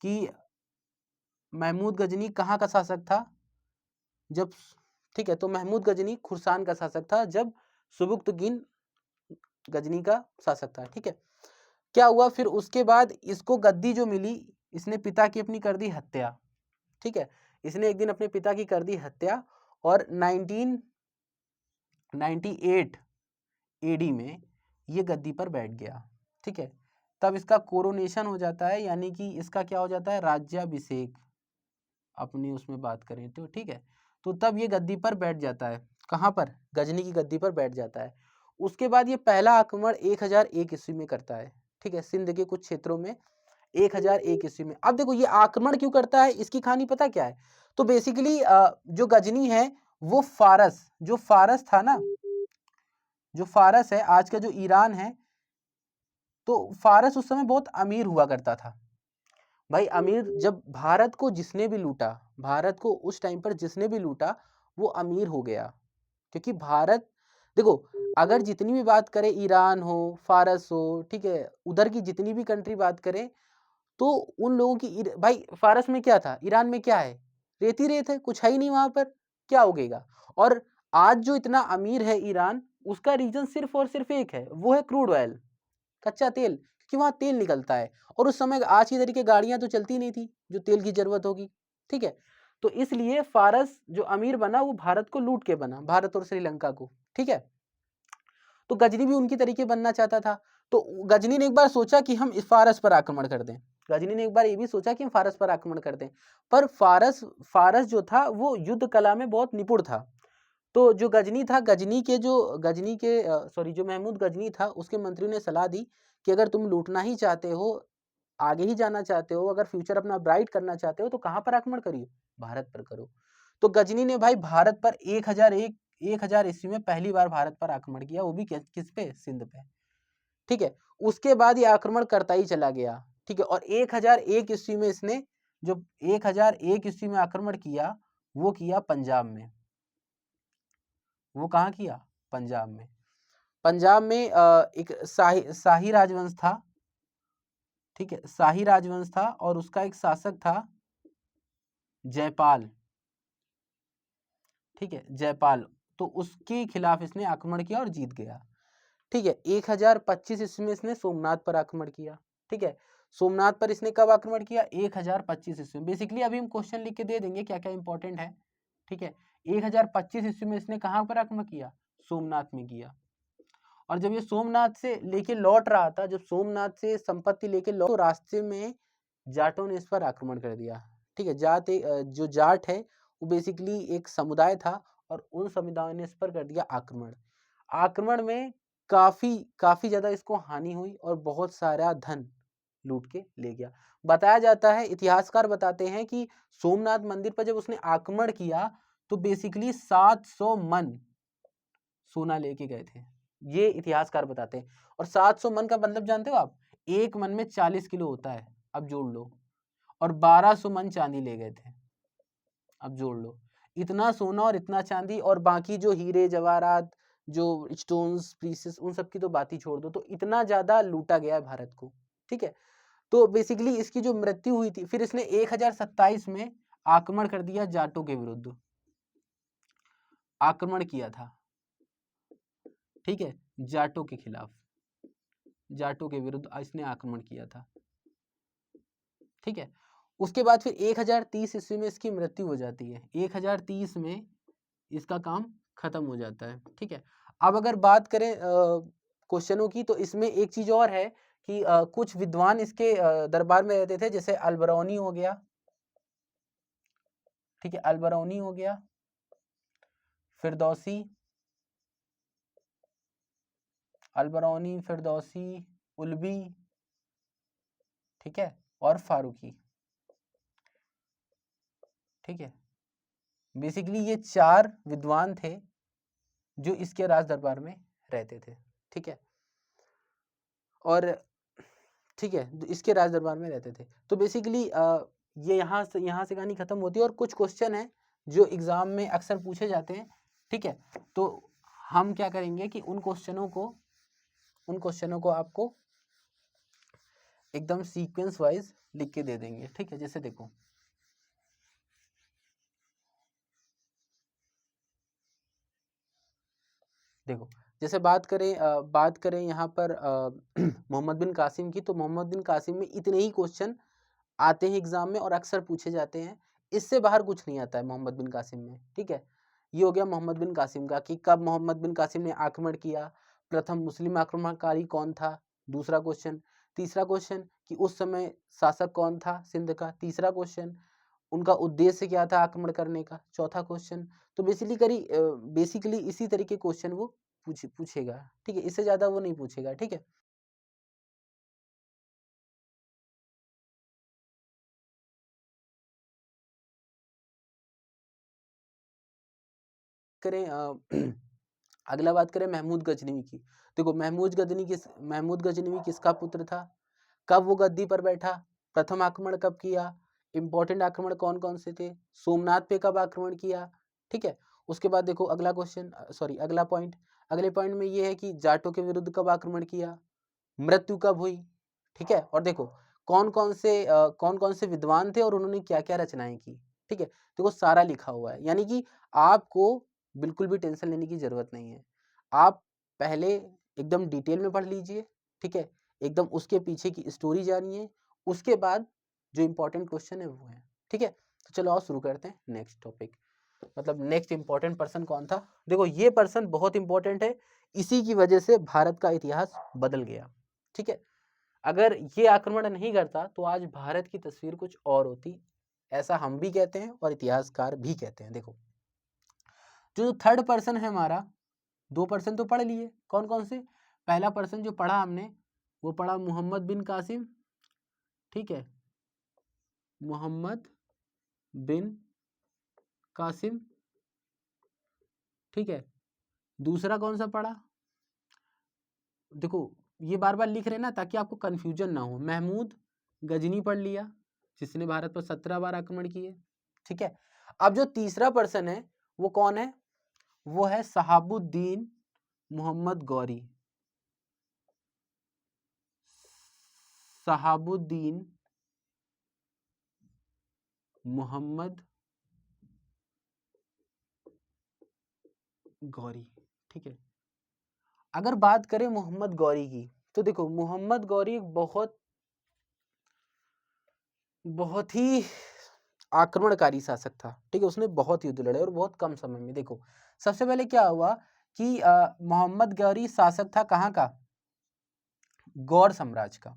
[SPEAKER 1] कि महमूद गजनी कहाँ का शासक था जब। ठीक है, तो महमूद गजनी खुरसान का शासक था जब सुबुक्तगीन गजनी का शासक था। ठीक है, क्या हुआ फिर उसके बाद इसको गद्दी जो मिली, इसने पिता की अपनी कर दी हत्या। ठीक है, इसने एक दिन अपने पिता की कर दी हत्या और 1998 एडी में ये गद्दी पर बैठ गया। ठीक है, तब इसका कोरोनेशन हो जाता है, यानी कि इसका क्या हो जाता है? राज्याभिषेक, अपनी उसमें बात करें तो। ठीक है, तो तब ये गद्दी पर बैठ जाता है। कहाँ पर? गजनी की गद्दी पर बैठ जाता है। उसके बाद ये पहला आक्रमण 1001 ईस्वी में करता है। ठीक है, सिंध के कुछ क्षेत्रों में 1001 ईस्वी में। अब देखो ये आक्रमण क्यों करता है, इसकी कहानी पता क्या है? तो बेसिकली जो गजनी है वो फारस, जो फारस था ना, जो फारस है, आज का जो ईरान है, तो फारस उस समय बहुत अमीर हुआ करता था। भाई अमीर, जब भारत को जिसने भी लूटा, भारत को उस टाइम पर जिसने भी लूटा वो अमीर हो गया। क्योंकि भारत, देखो, अगर जितनी भी बात करें, ईरान हो, फारस हो, ठीक है, उधर की जितनी भी कंट्री बात करें, तो उन लोगों की, भाई फारस में क्या था, ईरान में क्या है? रेती रेत है, कुछ है ही नहीं वहां पर, क्या उगेगा? और आज जो इतना अमीर है ईरान, उसका रीजन सिर्फ और सिर्फ एक है, वो है क्रूड ऑयल, कच्चा तेल, क्योंकि वहां तेल निकलता है। और उस समय आज की तरीके गाड़ियां तो चलती नहीं थी जो तेल की जरूरत होगी। ठीक है, तो इसलिए फारस जो अमीर बना वो भारत को लूट के बना, भारत और श्रीलंका को। ठीक है, तो गजनी भी उनकी तरीके बनना चाहता था। तो गजनी ने एक बार सोचा कि हम इस फारस पर आक्रमण कर दें। गजनी ने एक बार ये भी सोचा कि हम फारस पर आक्रमण कर दें, पर फारस जो था वो युद्ध कला में बहुत निपुण था। तो जो गजनी था, जो महमूद गजनी था, उसके मंत्री ने सलाह दी कि अगर तुम लूटना ही चाहते हो, आगे ही जाना चाहते हो, अगर फ्यूचर अपना ब्राइट करना चाहते हो, तो कहाँ पर आक्रमण करिए? भारत पर करो। तो गजनी ने भाई भारत पर 1000 ईस्वी में पहली बार भारत पर आक्रमण किया, वो भी किस पे? सिंध पे। ठीक है, उसके बाद ये आक्रमण करता ही चला गया। ठीक है, और 1001 ईस्वी में इसने, जो 1001 ईस्वी में आक्रमण किया, वो किया पंजाब में। वो कहाँ किया? पंजाब में। पंजाब में एक शाही राजवंश था। ठीक है, शाही राजवंश था और उसका एक शासक था जयपाल। ठीक है, जयपाल, तो उसके खिलाफ इसने आक्रमण किया और जीत गया। ठीक है, 1025 ईस्वी में इसने सोमनाथ पर आक्रमण किया। ठीक है, सोमनाथ पर इसने कब आक्रमण किया? 1025 ईस्वी में। बेसिकली अभी हम क्वेश्चन लिख के दे देंगे क्या क्या इंपॉर्टेंट है। ठीक है, 1025 ईस्वी में इसने कहाँ पर आक्रमण किया? सोमनाथ में किया। और जब ये सोमनाथ से लेके लौट रहा था, जब सोमनाथ से संपत्ति लेके लौट, तो रास्ते में जाटों ने इस पर आक्रमण कर दिया। ठीक है, जो जाट है वो बेसिकली एक समुदाय था और उन समुदायों ने इस पर कर दिया आक्रमण। आक्रमण में काफी काफी ज्यादा इसको हानि हुई और बहुत सारा धन लूट के ले गया। बताया जाता है, इतिहासकार बताते हैं कि सोमनाथ मंदिर पर जब उसने आक्रमण किया तो बेसिकली 700 मन सोना लेके गए थे, ये इतिहासकार बताते हैं। और 700 मन का मतलब जानते हो आप? एक मन में 40 किलो होता है, अब जोड़ लो। और 1200 मन चांदी ले गए थे, अब जोड़ लो। इतना सोना और इतना चांदी, और बाकी जो हीरे जवाहरात, जो स्टोन्स प्रीसियस, उन सब की तो बात ही छोड़ दो, तो इतना ज्यादा लूटा गया है भारत को। ठीक है, तो बेसिकली इसकी जो मृत्यु हुई थी, फिर इसने 1027 में आक्रमण कर दिया जाटों के विरुद्ध, आक्रमण किया था। ठीक है, जाटों के खिलाफ, जाटों के विरुद्ध इसने आक्रमण किया था। ठीक है, उसके बाद फिर 1030 ईस्वी में इसकी मृत्यु हो जाती है। 1030 में इसका काम खत्म हो जाता है। ठीक है, अब अगर बात करें क्वेश्चनों की, तो इसमें एक चीज और है कि कुछ विद्वान इसके दरबार में रहते थे, जैसे अलबरौनी हो गया। ठीक है, अलबरौनी हो गया, फिरदौसी, अलबरौनी, फिरदौसी, उलबी, ठीक है, और फारूकी। ठीक है, बेसिकली ये 4 विद्वान थे जो इसके राज दरबार में रहते थे। ठीक है, और ठीक है, इसके राज दरबार में रहते थे। तो बेसिकली ये यहाँ से कहानी खत्म होती है, और कुछ क्वेश्चन है जो एग्जाम में अक्सर पूछे जाते हैं। ठीक है, तो हम क्या करेंगे कि उन क्वेश्चनों को आपको एकदम सीक्वेंस वाइज लिख के दे देंगे। ठीक है, जैसे देखो, जैसे बात करें यहाँ पर मोहम्मद बिन कासिम की, तो मोहम्मद बिन कासिम में इतने ही क्वेश्चन आते हैं एग्जाम में और अक्सर पूछे जाते हैं, इससे बाहर कुछ नहीं आता है मोहम्मद बिन कासिम में। ठीक है, ये हो गया मोहम्मद बिन कासिम का, कि कब मोहम्मद बिन कासिम ने आक्रमण किया, प्रथम मुस्लिम आक्रमणकारी कौन था, दूसरा क्वेश्चन। तीसरा क्वेश्चन कि उस समय शासक कौन था सिंध का, तीसरा क्वेश्चन उनका उद्देश्य क्या था आक्रमण करने का, चौथा क्वेश्चन। तो बेसिकली इसी तरीके क्वेश्चन वो पूछेगा। ठीक है, इससे ज्यादा वो नहीं पूछेगा। ठीक है, करें अगला बात करें महमूद गजनवी की। देखो, महमूद गजनवी किसका पुत्र था, कब वो गद्दी पर बैठा, प्रथम आक्रमण कब किया, इंपॉर्टेंट आक्रमण कौन कौन से थे, सोमनाथ पे कब आक्रमण किया। ठीक है, उसके बाद देखो अगला क्वेश्चन, अगला पॉइंट, अगले पॉइंट में ये है कि जाटों के विरुद्ध कब आक्रमण किया, मृत्यु कब हुई। ठीक है, और देखो कौन कौन से विद्वान थे और उन्होंने क्या क्या रचनाएं की। ठीक है, देखो सारा लिखा हुआ है, यानी कि आपको बिल्कुल भी टेंशन लेने की जरूरत नहीं है। आप पहले एकदम डिटेल में पढ़ लीजिए। ठीक है, एकदम उसके पीछे की स्टोरी जानिए, उसके बाद जो इंपॉर्टेंट क्वेश्चन है वो है। ठीक है, तो चलो आओ शुरू करते हैं नेक्स्ट टॉपिक, मतलब नेक्स्ट इंपॉर्टेंट पर्सन कौन था। देखो ये पर्सन बहुत इंपॉर्टेंट है, इसी की वजह से भारत का इतिहास बदल गया। ठीक है, अगर ये आक्रमण नहीं करता तो आज भारत की तस्वीर कुछ और होती, ऐसा हम भी कहते हैं और इतिहासकार भी कहते हैं। देखो, जो थर्ड पर्सन है हमारा, 2 पर्सन तो पढ़ लिए, कौन कौन से, पहला पर्सन जो पढ़ा हमने वो पढ़ा मोहम्मद बिन कासिम। ठीक है, मोहम्मद बिन कासिम। ठीक है, दूसरा कौन सा पढ़ा, देखो ये बार बार लिख रहे ना ताकि आपको कंफ्यूजन ना हो, महमूद गजनी पढ़ लिया, जिसने भारत पर 17 बार आक्रमण किए। ठीक है, अब जो तीसरा पर्सन है वो कौन है, वो है शहाबुद्दीन मोहम्मद गौरी, शहाबुद्दीन मोहम्मद गौरी। ठीक है, अगर बात करें मोहम्मद गौरी की, तो देखो मोहम्मद गौरी एक बहुत ही आक्रमणकारी शासक था। ठीक है, उसने बहुत युद्ध लड़े और बहुत कम समय में। देखो सबसे पहले क्या हुआ कि मोहम्मद गौरी शासक था कहाँ का, गौर साम्राज्य का।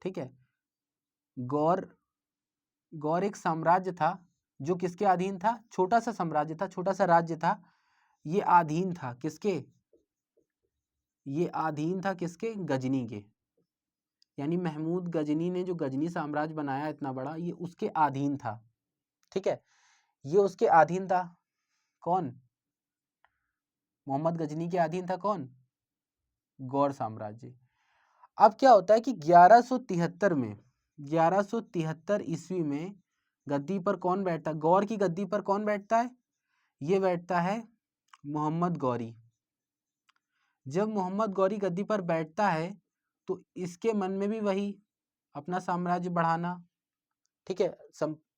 [SPEAKER 1] ठीक है, गौर एक साम्राज्य था जो किसके अधीन था, छोटा सा साम्राज्य था, छोटा सा राज्य था, ये अधीन था किसके, ये अधीन था किसके, गजनी के। यानी महमूद गजनी ने जो गजनी साम्राज्य बनाया इतना बड़ा, ये उसके अधीन था। ठीक है, ये उसके अधीन था, कौन, मोहम्मद गजनी के अधीन था कौन, गौर साम्राज्य। अब क्या होता है कि 1173 ईस्वी में गद्दी पर कौन बैठता है? गौर की गद्दी पर कौन बैठता है? ये बैठता है मोहम्मद गौरी। जब मोहम्मद गौरी गद्दी पर बैठता है तो इसके मन में भी वही अपना साम्राज्य बढ़ाना, ठीक है,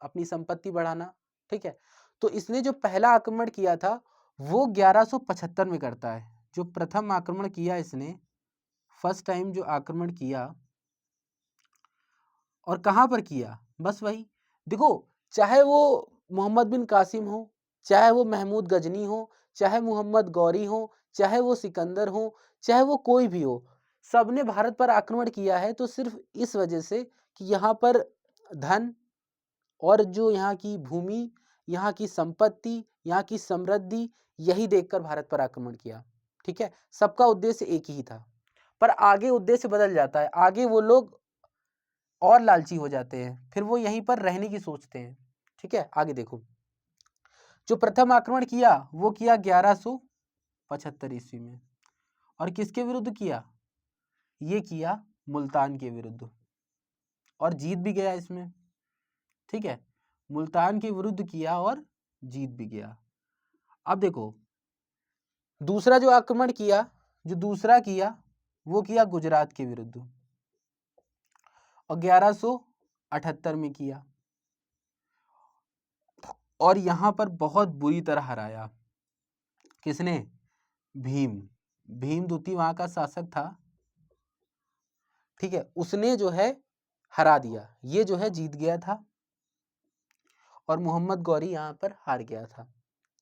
[SPEAKER 1] अपनी संपत्ति बढ़ाना, ठीक है। तो इसने जो पहला आक्रमण किया था वो 1175 में करता है। जो प्रथम आक्रमण किया इसने, फर्स्ट टाइम जो आक्रमण किया, और कहाँ पर किया? बस वही देखो, चाहे वो मोहम्मद बिन कासिम हो, चाहे वो महमूद गजनी हो, चाहे मोहम्मद गौरी हो, चाहे वो सिकंदर हो, चाहे वो कोई भी हो, सबने भारत पर आक्रमण किया है तो सिर्फ इस वजह से कि यहाँ पर धन और जो यहाँ की भूमि, यहाँ की संपत्ति, यहाँ की समृद्धि, यही देखकर भारत पर आक्रमण किया, ठीक है। सबका उद्देश्य एक ही था, पर आगे उद्देश्य बदल जाता है, आगे वो लोग और लालची हो जाते हैं, फिर वो यहीं पर रहने की सोचते हैं, ठीक है। आगे देखो, जो प्रथम आक्रमण किया वो किया 1175 ईस्वी में, और किसके विरुद्ध किया? ये किया मुल्तान के विरुद्ध, और जीत भी गया इसमें, ठीक है। मुल्तान के विरुद्ध किया और जीत भी गया। अब देखो, दूसरा जो आक्रमण किया, जो दूसरा किया वो किया गुजरात के विरुद्ध, और 1178 में किया, और यहां पर बहुत बुरी तरह हराया। किसने? भीम। भीमदूती वहां का शासक था, ठीक है, उसने जो है हरा दिया, ये जो है जीत गया था, और मोहम्मद गौरी यहाँ पर हार गया था,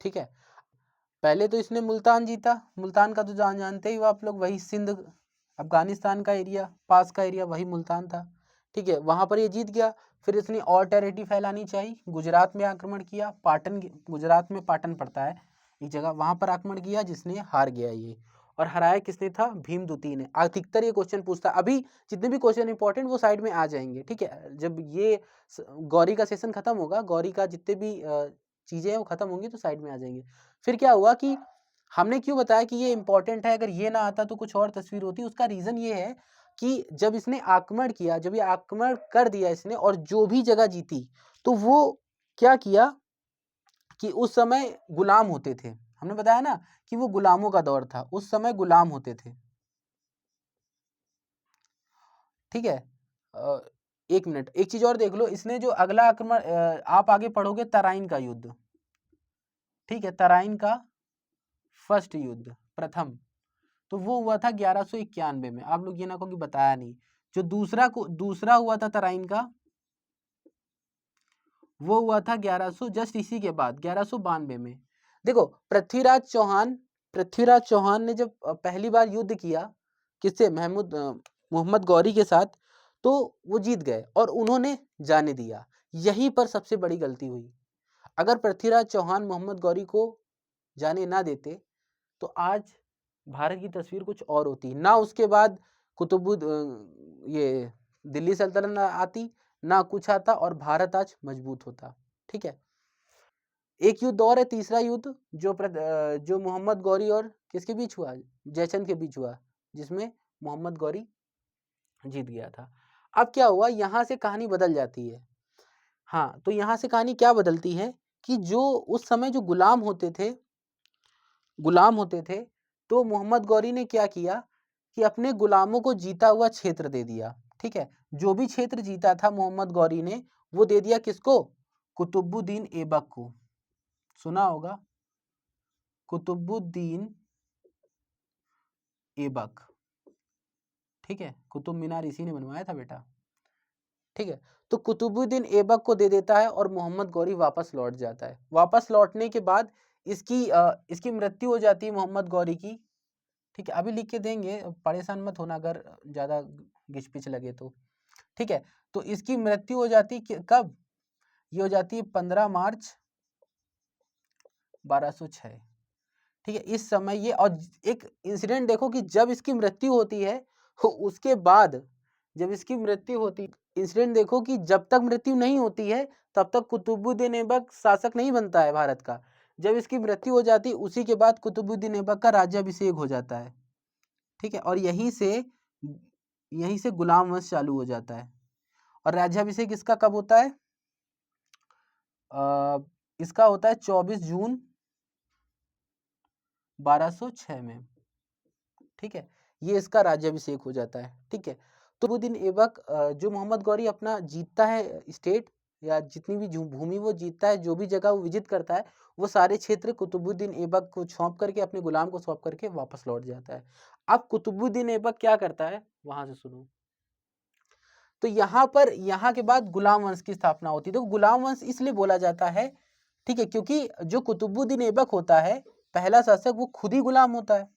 [SPEAKER 1] ठीक है। पहले तो इसने मुल्तान जीता, मुल्तान का तो जानते ही हो आप लोग, वही सिंध अफगानिस्तान का एरिया, पास का एरिया वही मुल्तान था, ठीक है, वहां पर ये जीत गया। फिर इसने और टेरिटरी फैलानी चाहिए, गुजरात में आक्रमण किया, पाटन, गुजरात में पाटन पड़ता है एक जगह, वहां पर आक्रमण किया जिसने हार गया ये, और हराया किसने था? भीमदूती ने। अधिकतर ये क्वेश्चन पूछता, अभी जितने भी क्वेश्चन इंपॉर्टेंट वो साइड में आ जाएंगे, ठीक है। जब ये गौरी का सेशन खत्म होगा, गौरी का जितने भी चीजें हैं वो खत्म होंगी तो साइड में आ जाएंगे। फिर क्या हुआ कि हमने क्यों बताया कि ये इंपॉर्टेंट है, अगर ये ना आता तो कुछ और तस्वीर होती। उसका रीजन ये है कि जब इसने आक्रमण किया, जब ये आक्रमण कर दिया इसने और जो भी जगह जीती, तो वो क्या किया कि उस समय गुलाम होते थे, हमने बताया ना कि वो गुलामों का दौर था, उस समय गुलाम होते थे, ठीक है। एक मिनट, एक चीज और देख लो, इसने जो अगला आक्रमण आप आगे पढ़ोगे, तराइन का युद्ध, ठीक है, तराइन का फर्स्ट युद्ध, प्रथम, तो वो हुआ था 1191 में। आप लोग ये ना कहो कि बताया नहीं, जो दूसरा हुआ था तराइन का, वो हुआ था 1100, जस्ट इसी के बाद 1192 में। देखो, पृथ्वीराज चौहान ने जब पहली बार युद्ध किया किससे? मोहम्मद गौरी के साथ, तो वो जीत गए और उन्होंने जाने दिया, यहीं पर सबसे बड़ी गलती हुई। अगर पृथ्वीराज चौहान मोहम्मद गौरी को जाने ना देते तो आज भारत की तस्वीर कुछ और होती ना, उसके बाद ये दिल्ली सल्तनत आती ना, कुछ आता, और भारत आज मजबूत होता, ठीक है। एक युद्ध और है, तीसरा युद्ध, जो मोहम्मद गौरी और किसके बीच हुआ? जयचंद के बीच हुआ, जिसमें मोहम्मद गौरी जीत गया था। अब क्या हुआ, यहां से कहानी बदल जाती है। हाँ, तो यहां से कहानी क्या बदलती है कि जो उस समय जो गुलाम होते थे, तो मोहम्मद गौरी ने क्या किया कि अपने गुलामों को जीता हुआ क्षेत्र दे दिया, ठीक है। जो भी क्षेत्र जीता था मोहम्मद गौरी ने, वो दे दिया किसको? कुतुबुद्दीन ऐबक को। सुना होगा, कुतुबुद्दीन ऐबक, ठीक है, कुतुब मीनार इसी ने बनवाया था बेटा, ठीक है। तो कुतुबुद्दीन ऐबक को दे देता है और मोहम्मद गौरी वापस लौट जाता है। वापस लौटने के बाद इसकी मृत्यु हो जाती है मोहम्मद गौरी की, ठीक है। अभी लिख के देंगे, परेशान मत होना अगर ज्यादा घिचपिच लगे तो, ठीक है। तो इसकी मृत्यु हो जाती कब? ये हो जाती है 15 मार्च 1206, ठीक है। इस समय ये, और एक इंसिडेंट देखो कि जब इसकी मृत्यु होती है उसके बाद, जब इसकी मृत्यु होती, इंसिडेंट देखो कि जब तक मृत्यु नहीं होती है तब तक कुतुबुद्दीन ऐबक शासक नहीं बनता है भारत का। जब इसकी मृत्यु हो जाती उसी के बाद कुतुबुद्दीन ऐबक का राज्याभिषेक हो जाता है, ठीक है। और यहीं से गुलाम वंश चालू हो जाता है। और राज्याभिषेक इसका कब होता है? इसका होता है 24 जून 1206 में, ठीक है, ये इसका राज्याभिषेक हो जाता है, ठीक है। तो कुतुबुद्दीन ऐबक जो मोहम्मद गौरी अपना जीतता है स्टेट या जितनी भी भूमि वो जीतता है, जो भी जगह वो विजिट करता है, वो सारे क्षेत्र कुतुबुद्दीन ऐबक को सौंप करके, अपने गुलाम को सौंप करके वापस लौट जाता है। अब कुतुबुद्दीन ऐबक क्या करता है, वहां से सुनो। तो यहाँ पर, यहाँ के बाद गुलाम वंश की स्थापना होती है। तो गुलाम वंश इसलिए बोला जाता है, ठीक है, क्योंकि जो कुतुबुद्दीन ऐबक होता है पहला शासक, वो खुद ही गुलाम होता है।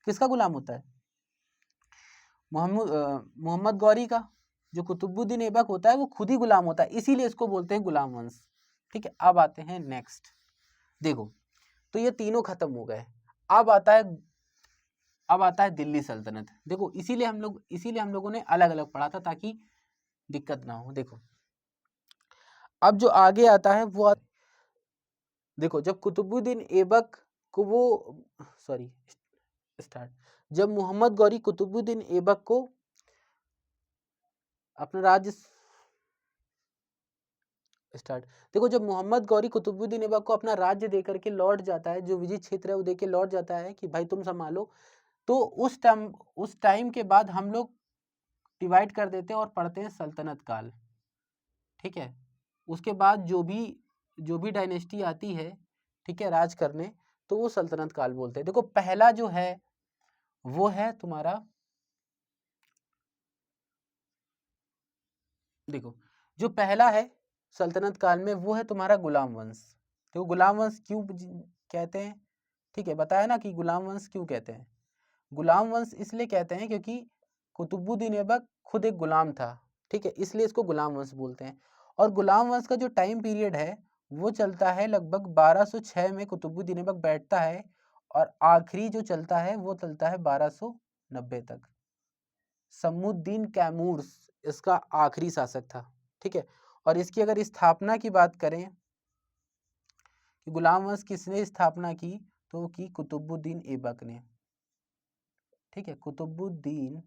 [SPEAKER 1] किसका गुलाम होता है? मोहम्मद गौरी का। जो कुतुबुद्दीन ऐबक होता है वो खुद ही गुलाम होता है, इसीलिए इसको बोलते हैं गुलाम वंश, ठीक है। अब आते हैं नेक्स्ट, देखो, तो ये तीनों खत्म हो गए। अब आता है दिल्ली सल्तनत। देखो, इसीलिए हम लोगों ने अलग अलग पढ़ा था ताकि दिक्कत ना हो। देखो, अब जो आगे आता है वो देखो, जब कुतुबुद्दीन ऐबक को वो सॉरी स्टार्ट जब मोहम्मद गौरी कुतुबुद्दीन ऐबक को अपना राज्य स्टार्ट देखो, जब मोहम्मद गौरी कुतुबुद्दीन ऐबक को अपना राज्य देकर के लौट जाता है, जो विजित क्षेत्र है वो देके लौट जाता है कि भाई तुम संभालो, तो उस टाइम के बाद हम लोग डिवाइड कर देते हैं और पढ़ते हैं सल्तनत काल, ठीक है। उसके बाद जो भी डायनेस्टी आती है, ठीक है, राज करने, तो वो सल्तनत काल बोलते हैं। देखो, पहला जो है वो है तुम्हारा, देखो जो पहला है सल्तनत काल में वो है तुम्हारा गुलाम वंश। तो गुलाम वंश क्यों कहते हैं, ठीक है, बताया ना कि गुलाम वंश क्यों कहते हैं। गुलाम वंश इसलिए कहते हैं क्योंकि कुतुबुद्दीन ऐबक खुद एक गुलाम था, ठीक है, इसलिए इसको गुलाम वंश बोलते हैं। और गुलाम वंश का जो टाइम पीरियड है वो चलता है लगभग 1206 में कुतुबुद्दीन ऐबक बैठता है, और आखिरी जो चलता है वो चलता है 1290 तक। समुद्दीन कैमूर इसका आखिरी शासक था, ठीक है। और इसकी अगर स्थापना की बात करें कि गुलाम वंश किसने स्थापना की, तो की कुतुबुद्दीन ऐबक ने, ठीक है, कुतुबुद्दीन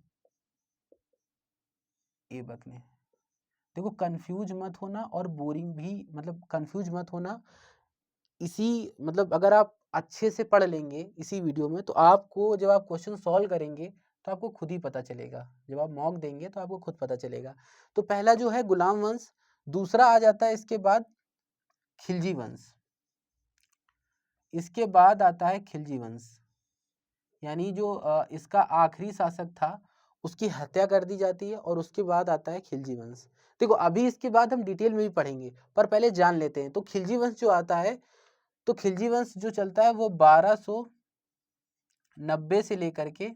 [SPEAKER 1] ऐबक ने। देखो, कंफ्यूज मत होना और बोरिंग भी, मतलब कंफ्यूज मत होना। इसी मतलब अगर आप अच्छे से पढ़ लेंगे इसी वीडियो में, तो आपको जब आप क्वेश्चन सॉल्व करेंगे तो आपको खुद ही पता चलेगा, जब आप मॉक देंगे तो आपको खुद पता चलेगा। तो पहला जो है गुलाम वंश, दूसरा आ जाता है इसके बाद खिलजी वंश, इसके बाद आता है खिलजी वंश, यानी जो इसका आखिरी शासक था उसकी हत्या कर दी जाती है, और उसके बाद आता है खिलजी वंश। देखो, अभी इसके बाद हम डिटेल में भी पढ़ेंगे, पर पहले जान लेते हैं। तो खिलजी वंश जो आता है, तो खिलजी वंश जो चलता है वो 1290 से लेकर के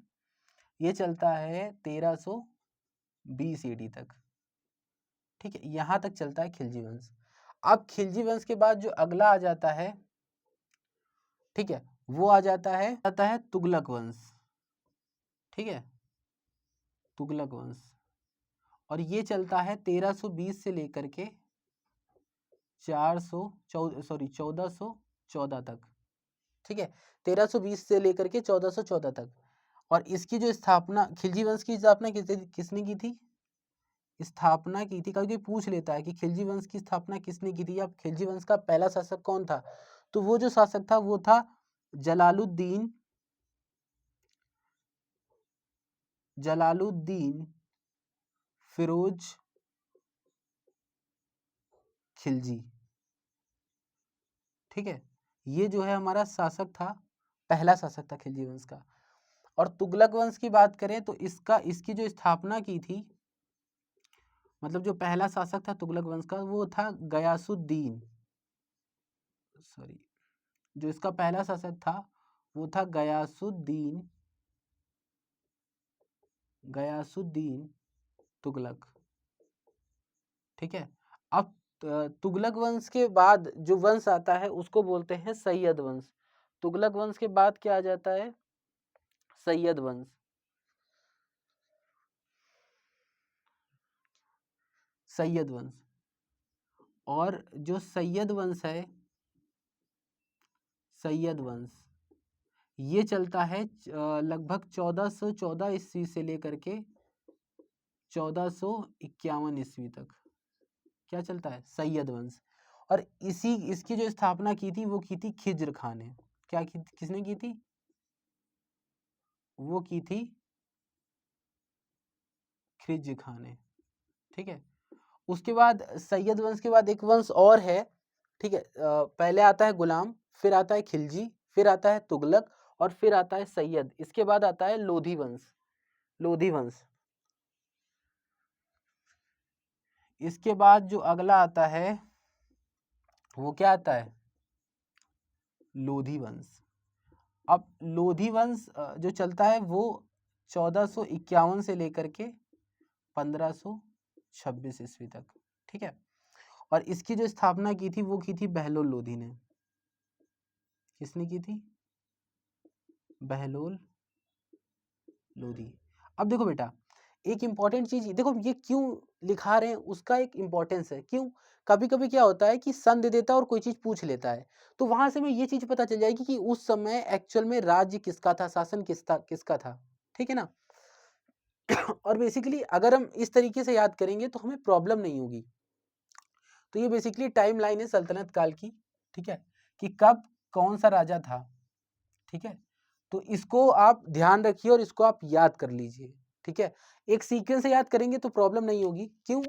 [SPEAKER 1] ये चलता है 1320 ईडी तक, ठीक है, यहाँ तक चलता है खिलजी वंश। अब खिलजी वंश के बाद जो अगला आ जाता है, ठीक है, वो आ जाता है तुगलक वंश, ठीक है, तुगलक वंश। और ये चलता है 1320 से लेकर के 1414 तक, ठीक है, 1320 से लेकर के 1414 तक। और इसकी जो स्थापना, खिलजी वंश की स्थापना किसने की थी, कभी पूछ लेता है कि खिलजी वंश की स्थापना किसने की थी, या खिलजी वंश का पहला शासक कौन था, तो वो जो शासक था वो था जलालुद्दीन फिरोज खिलजी, ठीक है। ये जो है हमारा शासक था, पहला शासक था खिलजी वंश का। और तुगलक वंश की बात करें तो इसकी जो स्थापना की थी, मतलब जो पहला शासक था तुगलक वंश का वो था गयासुद्दीन, सॉरी, जो इसका पहला शासक था वो था गयासुद्दीन तुगलक, ठीक है। अब तुगलक वंश के बाद जो वंश आता है उसको बोलते हैं सैयद वंश। तुगलक वंश के बाद क्या आ जाता है, सैयद वंश। सैयद वंश, और जो सैयद वंश है, सैयद वंश ये चलता है लगभग 1414 ईस्वी से लेकर के 1451 ईस्वी तक। क्या चलता है, सैयद वंश। और इसकी जो स्थापना की थी वो की थी खिज्र खान ने। क्या की, किसने की थी? वो की थी खिज्र खान ने। ठीक है, उसके बाद सैयद वंश के बाद एक वंश और है। ठीक है, पहले आता है गुलाम, फिर आता है खिलजी, फिर आता है तुगलक और फिर आता है सैयद। इसके बाद आता है लोधी वंश। लोधी वंश। इसके बाद जो अगला आता है वो क्या आता है? लोधी वंश। अब लोधी वंश जो चलता है वो 1451 से लेकर के 1526 ईस्वी तक। ठीक है, और इसकी जो स्थापना की थी वो की थी बहलोल लोधी ने। किसने की थी? बहलोल लोधी। अब देखो बेटा, एक इंपॉर्टेंट चीज देखो, ये क्यों लिखा रहे हैं उसका एक इंपॉर्टेंस है। क्यों? कभी कभी क्या होता है कि सन दे देता है और कोई चीज पूछ लेता है, तो वहां से हमें ये चीज पता चल जाएगी कि उस समय एक्चुअल में राज्य किसका था, शासन किसका था। ठीक है ना? और बेसिकली अगर हम इस तरीके से याद करेंगे तो हमें प्रॉब्लम नहीं होगी। तो ये बेसिकली टाइम लाइन है सल्तनत काल की। ठीक है, कि कब कौन सा राजा था। ठीक है, तो इसको आप ध्यान रखिए और इसको आप याद कर लीजिए। ठीक है, एक सीक्वेंस से याद करेंगे तो प्रॉब्लम नहीं होगी। क्यों?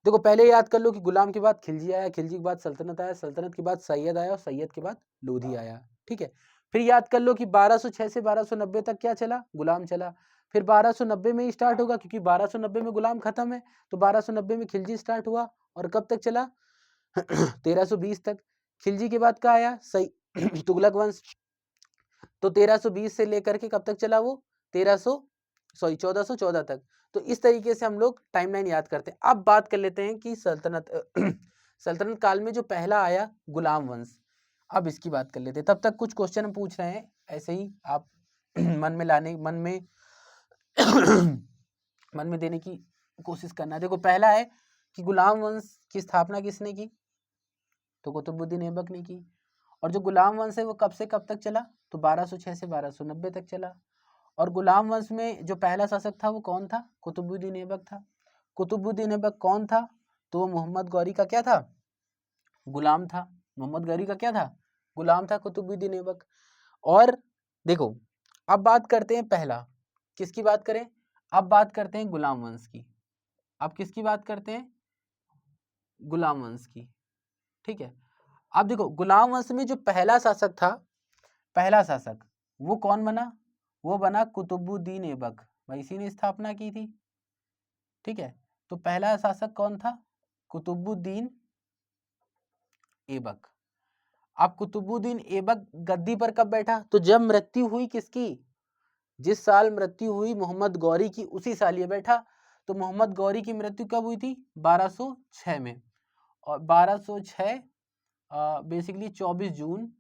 [SPEAKER 1] देखो, पहले याद कर लो कि गुलाम के बाद खिलजी आया, खिलजी के बाद सल्तनत आया, सल्तनत के बाद सैयद आया और सैयद के बाद लोधी आया। ठीक है, फिर याद कर लो कि 1206 से 1290 तक क्या चला? गुलाम चला। फिर 1290 में ही स्टार्ट होगा क्योंकि 1290 में गुलाम खत्म है, तो 1290 में खिलजी स्टार्ट हुआ और कब तक चला? 1320 तक। खिलजी के बाद क्या आया? सही तुगलक वंश। तो 1320 से लेकर के कब तक चला वो? 1414 तक। तो इस तरीके से हम लोग टाइमलाइन याद करते हैं। अब बात कर लेते हैं कि सल्तनत सल्तनत काल में जो पहला आया गुलाम वंश, अब इसकी बात कर लेते हैं। तब तक कुछ क्वेश्चन हम पूछ रहे हैं, ऐसे ही आप मन में लाने मन में देने की कोशिश करना। देखो, पहला है कि गुलाम वंश की स्थापना किसने की? तो कुतुबुद्दीन ऐबक ने की। और जो गुलाम वंश है वो कब से कब तक चला? तो 1206 से 1290 तक चला। और गुलाम वंश में जो पहला शासक था वो कौन था? कुतुबुद्दीन ऐबक था। कुतुबुद्दीन ऐबक कौन था? तो वो मोहम्मद गौरी का क्या था? गुलाम था। मोहम्मद गौरी का क्या था? गुलाम था कुतुबुद्दीन ऐबक। और देखो, अब बात करते हैं पहला, किसकी बात करें? अब बात करते हैं गुलाम वंश की। अब किसकी बात करते हैं? गुलाम वंश की। ठीक है, अब देखो, गुलाम वंश में जो पहला शासक था, पहला शासक वो कौन बना? वो बना कुतुबुद्दीन ऐबक। भाई इसी ने स्थापना की थी। ठीक है, तो पहला शासक कौन था? कुतुबुद्दीन ऐबक। अब कुतुबुद्दीन ऐबक गद्दी पर कब बैठा? तो जब मृत्यु हुई किसकी? जिस साल मृत्यु हुई मोहम्मद गौरी की, उसी साल ये बैठा। तो मोहम्मद गौरी की मृत्यु कब हुई थी? 1206 में। और 1206 बेसिकली 24 जून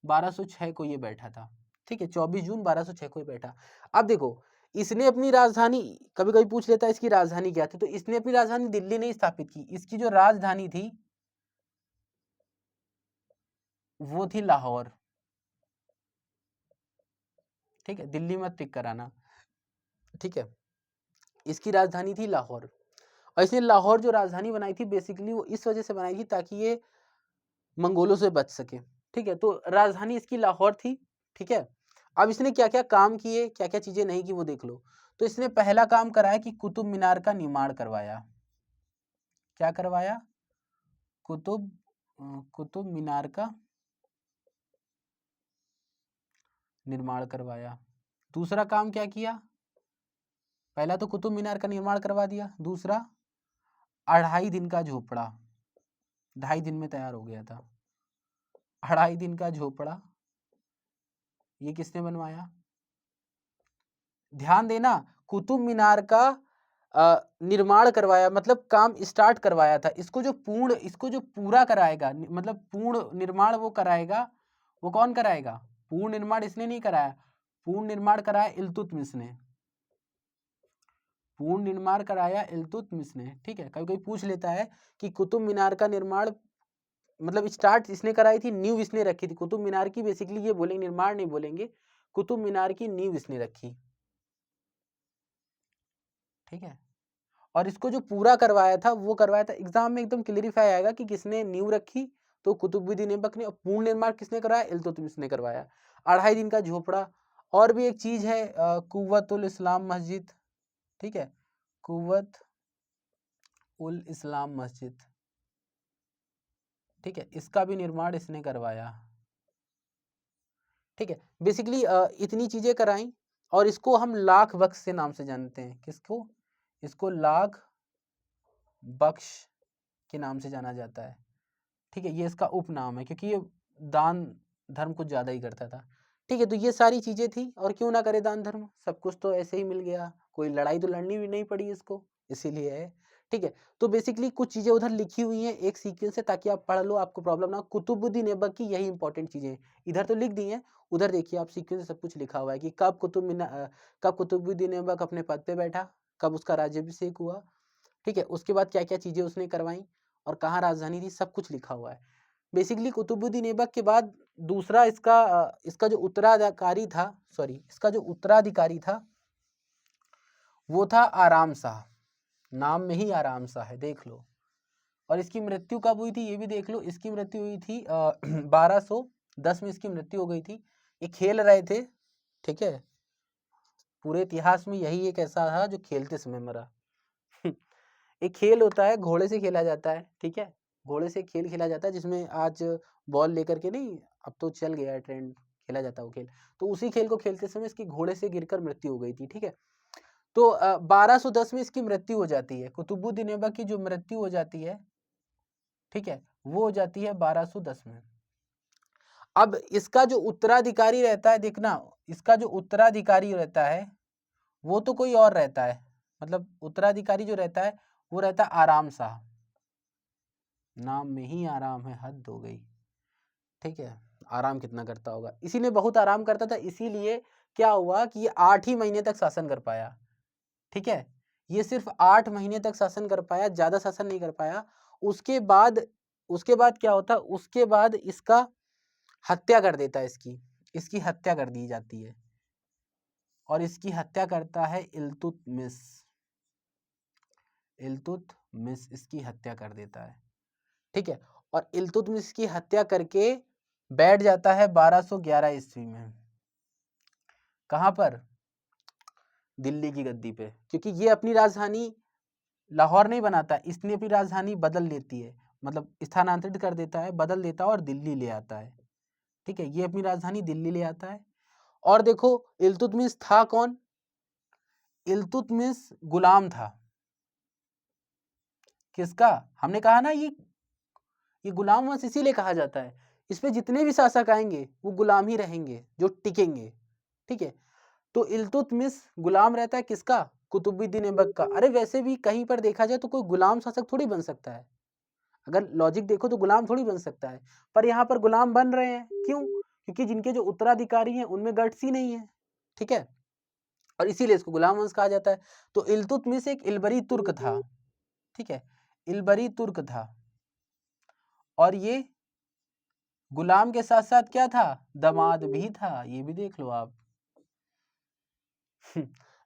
[SPEAKER 1] 1206 को ये बैठा था। ठीक है, 24 जून 1206 को ये बैठा। अब देखो, इसने अपनी राजधानी, कभी कभी पूछ लेता है इसकी राजधानी क्या थी, तो इसने अपनी राजधानी दिल्ली नहीं स्थापित की। इसकी जो राजधानी थी वो थी लाहौर। ठीक है, दिल्ली मत टिक कराना। ठीक है, इसकी राजधानी थी लाहौर। और इसने लाहौर जो राजधानी बनाई थी बेसिकली वो इस वजह से बनाई थी ताकि ये मंगोलों से बच सके। ठीक है, तो राजधानी इसकी लाहौर थी। ठीक है, अब इसने क्या क्या काम किए, क्या क्या चीजें नहीं की वो देख लो। तो इसने पहला काम कराया कि कुतुब मीनार का निर्माण करवाया। क्या करवाया? कुतुब कुतुब मीनार का निर्माण करवाया। दूसरा काम क्या किया? पहला तो कुतुब मीनार का निर्माण करवा दिया। दूसरा, 2.5 दिन का झोपड़ा, 2.5 दिन में तैयार हो गया था। 2.5 दिन का झोपड़ा ये किसने बनवाया? ध्यान देना, कुतुब मीनार का निर्माण करवाया, मतलब काम स्टार्ट करवाया था। इसको जो पूरा कराएगा, मतलब पूर्ण निर्माण वो कराएगा, वो कौन कराएगा? पूर्ण निर्माण इसने नहीं कराया, पूर्ण निर्माण कराया इल्तुतमिश ने। पूर्ण निर्माण कराया इल्तुतमिश ने। ठीक है, कभी कोई पूछ लेता है कि कुतुब मीनार का निर्माण मतलब स्टार्ट इसने कराई थी, नींव इसने रखी थी कुतुब मीनार की। बेसिकली ये बोलेंगे, निर्माण नहीं बोलेंगे, कुतुब मीनार की नींव इसने रखी। ठीक है, और इसको जो पूरा करवाया था वो करवाया था, एग्जाम में एकदम क्लियरिफाई आएगा कि किसने नींव रखी, तो कुतुबुद्दीन ऐबक ने, और पूर्ण निर्माण किसने कराया, इल्तुतमिश ने करवाया। 2.5 दिन का झोपड़ा। और भी एक चीज है कुव्वतुल इस्लाम मस्जिद, ठीक है, कुव्वत उल इस्लाम मस्जिद, ठीक है, इसका भी निर्माण इसने करवाया, ठीक है। बेसिकली इतनी चीजें कराई, और इसको हम लाख बख्श से नाम से जानते हैं। किसको? इसको लाख बख्श के नाम से जाना जाता है, ठीक है। ये इसका उपनाम है, क्योंकि ये दान धर्म कुछ ज्यादा ही करता था, ठीक है। तो ये सारी चीजें थी, और क्यों ना करे दान धर्म, सब कुछ तो ऐसे ही मिल गया, कोई लड़ाई तो लड़नी भी नहीं पड़ी इसको, इसीलिए है, ठीक है। तो बेसिकली कुछ चीजें उधर लिखी हुई हैं एक सीक्वेंस से, ताकि आप पढ़ लो, आपको प्रॉब्लम ना हो। कुतुबुद्दीन ऐबक की यही इंपॉर्टेंट चीजें इधर तो लिख दी हैं, उधर देखिए आप सीक्वेंस से सब कुछ लिखा हुआ है कि कब कुतुबुद्दीन ऐबक अपने पद पे बैठा, कब उसका राज्याभिषेक हुआ, ठीक है, उसके बाद क्या क्या चीजें उसने करवाई, और कहाँ राजधानी थी, सब कुछ लिखा हुआ है। बेसिकली कुतुबुद्दीन ऐबक के बाद दूसरा इसका जो उत्तराधिकारी था, इसका जो उत्तराधिकारी था वो था आराम शाह। नाम में ही आराम शाह है, देख लो। और इसकी मृत्यु कब हुई थी ये भी देख लो। इसकी मृत्यु हुई थी 1210 में इसकी मृत्यु हो गई थी। ये खेल रहे थे, ठीक है, पूरे इतिहास में यही एक ऐसा था जो खेलते समय मरा। एक खेल होता है, घोड़े से खेला जाता है, ठीक है, घोड़े से खेल खेला जाता है, जिसमें आज बॉल लेकर के नहीं, अब तो चल गया है ट्रेंड, खेला जाता है वो खेल। तो उसी खेल को खेलते समय इसकी घोड़े से गिरकर मृत्यु हो गई थी, ठीक है। तो 1210 में इसकी मृत्यु हो जाती है, कुतुबुद्दीन ऐबक की जो मृत्यु हो जाती है, ठीक है, वो हो जाती है 1210 में। अब इसका जो उत्तराधिकारी रहता है, देखना, इसका जो उत्तराधिकारी रहता है वो तो कोई और रहता है, मतलब उत्तराधिकारी जो रहता है वो रहता है आराम शाह। नाम में ही आराम है, हद हो गई, ठीक है। आराम कितना करता होगा, इसी ने बहुत आराम करता था, इसीलिए क्या हुआ कि ये 8 ही महीने तक शासन कर पाया, ठीक है। ये सिर्फ 8 महीने तक शासन कर पाया, ज्यादा शासन नहीं कर पाया। उसके बाद क्या होता, उसके बाद इसका हत्या कर देता है, इसकी हत्या कर दी जाती है, और इसकी हत्या करता है इल्तुतमिश। इल्तुतमिश इसकी हत्या कर देता है, ठीक है। और इल्तुतमिश की हत्या करके बैठ जाता है 1211 ईस्वी में। कहां पर? दिल्ली की गद्दी पे, क्योंकि ये अपनी राजधानी लाहौर नहीं बनाता, इसने अपनी राजधानी बदल लेती है, मतलब स्थानांतरित कर देता है, बदल देता है और दिल्ली ले आता है, ठीक है। ये अपनी राजधानी दिल्ली ले आता है। और देखो, इल्तुतमिश था कौन? इल्तुतमिश गुलाम था। किसका? हमने कहा ना, ये गुलाम वंश इसीलिए कहा जाता है, इस पे जितने भी शासक आएंगे वो गुलाम ही रहेंगे, जो टिकेंगे, ठीक है। तो इल्तुतमिश गुलाम रहता है किसका? कुतुबुद्दीन ऐबक का। अरे वैसे भी कहीं पर देखा जाए तो कोई गुलाम शासक थोड़ी बन सकता है, अगर लॉजिक देखो तो गुलाम थोड़ी बन सकता है, पर यहाँ पर गुलाम बन रहे हैं, क्यों? क्योंकि जिनके जो उत्तराधिकारी हैं उनमें गट्स ही नहीं है, ठीक है, और इसीलिए इसको गुलाम वंश कहा जाता है। तो इल्तुतमिश एक इल्बरी तुर्क था, ठीक है, इल्बरी तुर्क था, और ये गुलाम के साथ साथ क्या था? दामाद भी था, ये भी देख लो आप।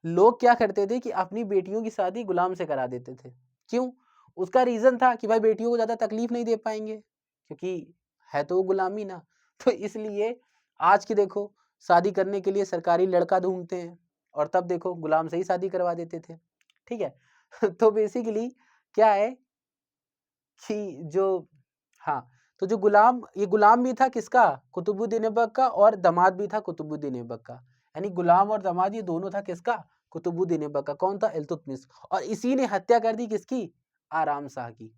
[SPEAKER 1] लोग क्या करते थे कि अपनी बेटियों की शादी गुलाम से करा देते थे, क्यों? उसका रीजन था कि भाई बेटियों को ज्यादा तकलीफ नहीं दे पाएंगे, क्योंकि है तो वो गुलामी ना। तो इसलिए आज की देखो, शादी करने के लिए सरकारी लड़का ढूंढते हैं, और तब देखो गुलाम से ही शादी करवा देते थे, ठीक है। तो बेसिकली क्या है कि जो, हाँ, तो जो गुलाम, ये गुलाम भी था किसका? कुतुबुद्दीन ऐबक का, और दामाद भी था कुतुबुद्दीन ऐबक का, यानी गुलाम और दामाद ये दोनों था किसका? कुतुबुद्दीन ऐबक का। कौन था? इल्तुतमिश। और इसी ने हत्या कर दी किसकी? आराम शाह की,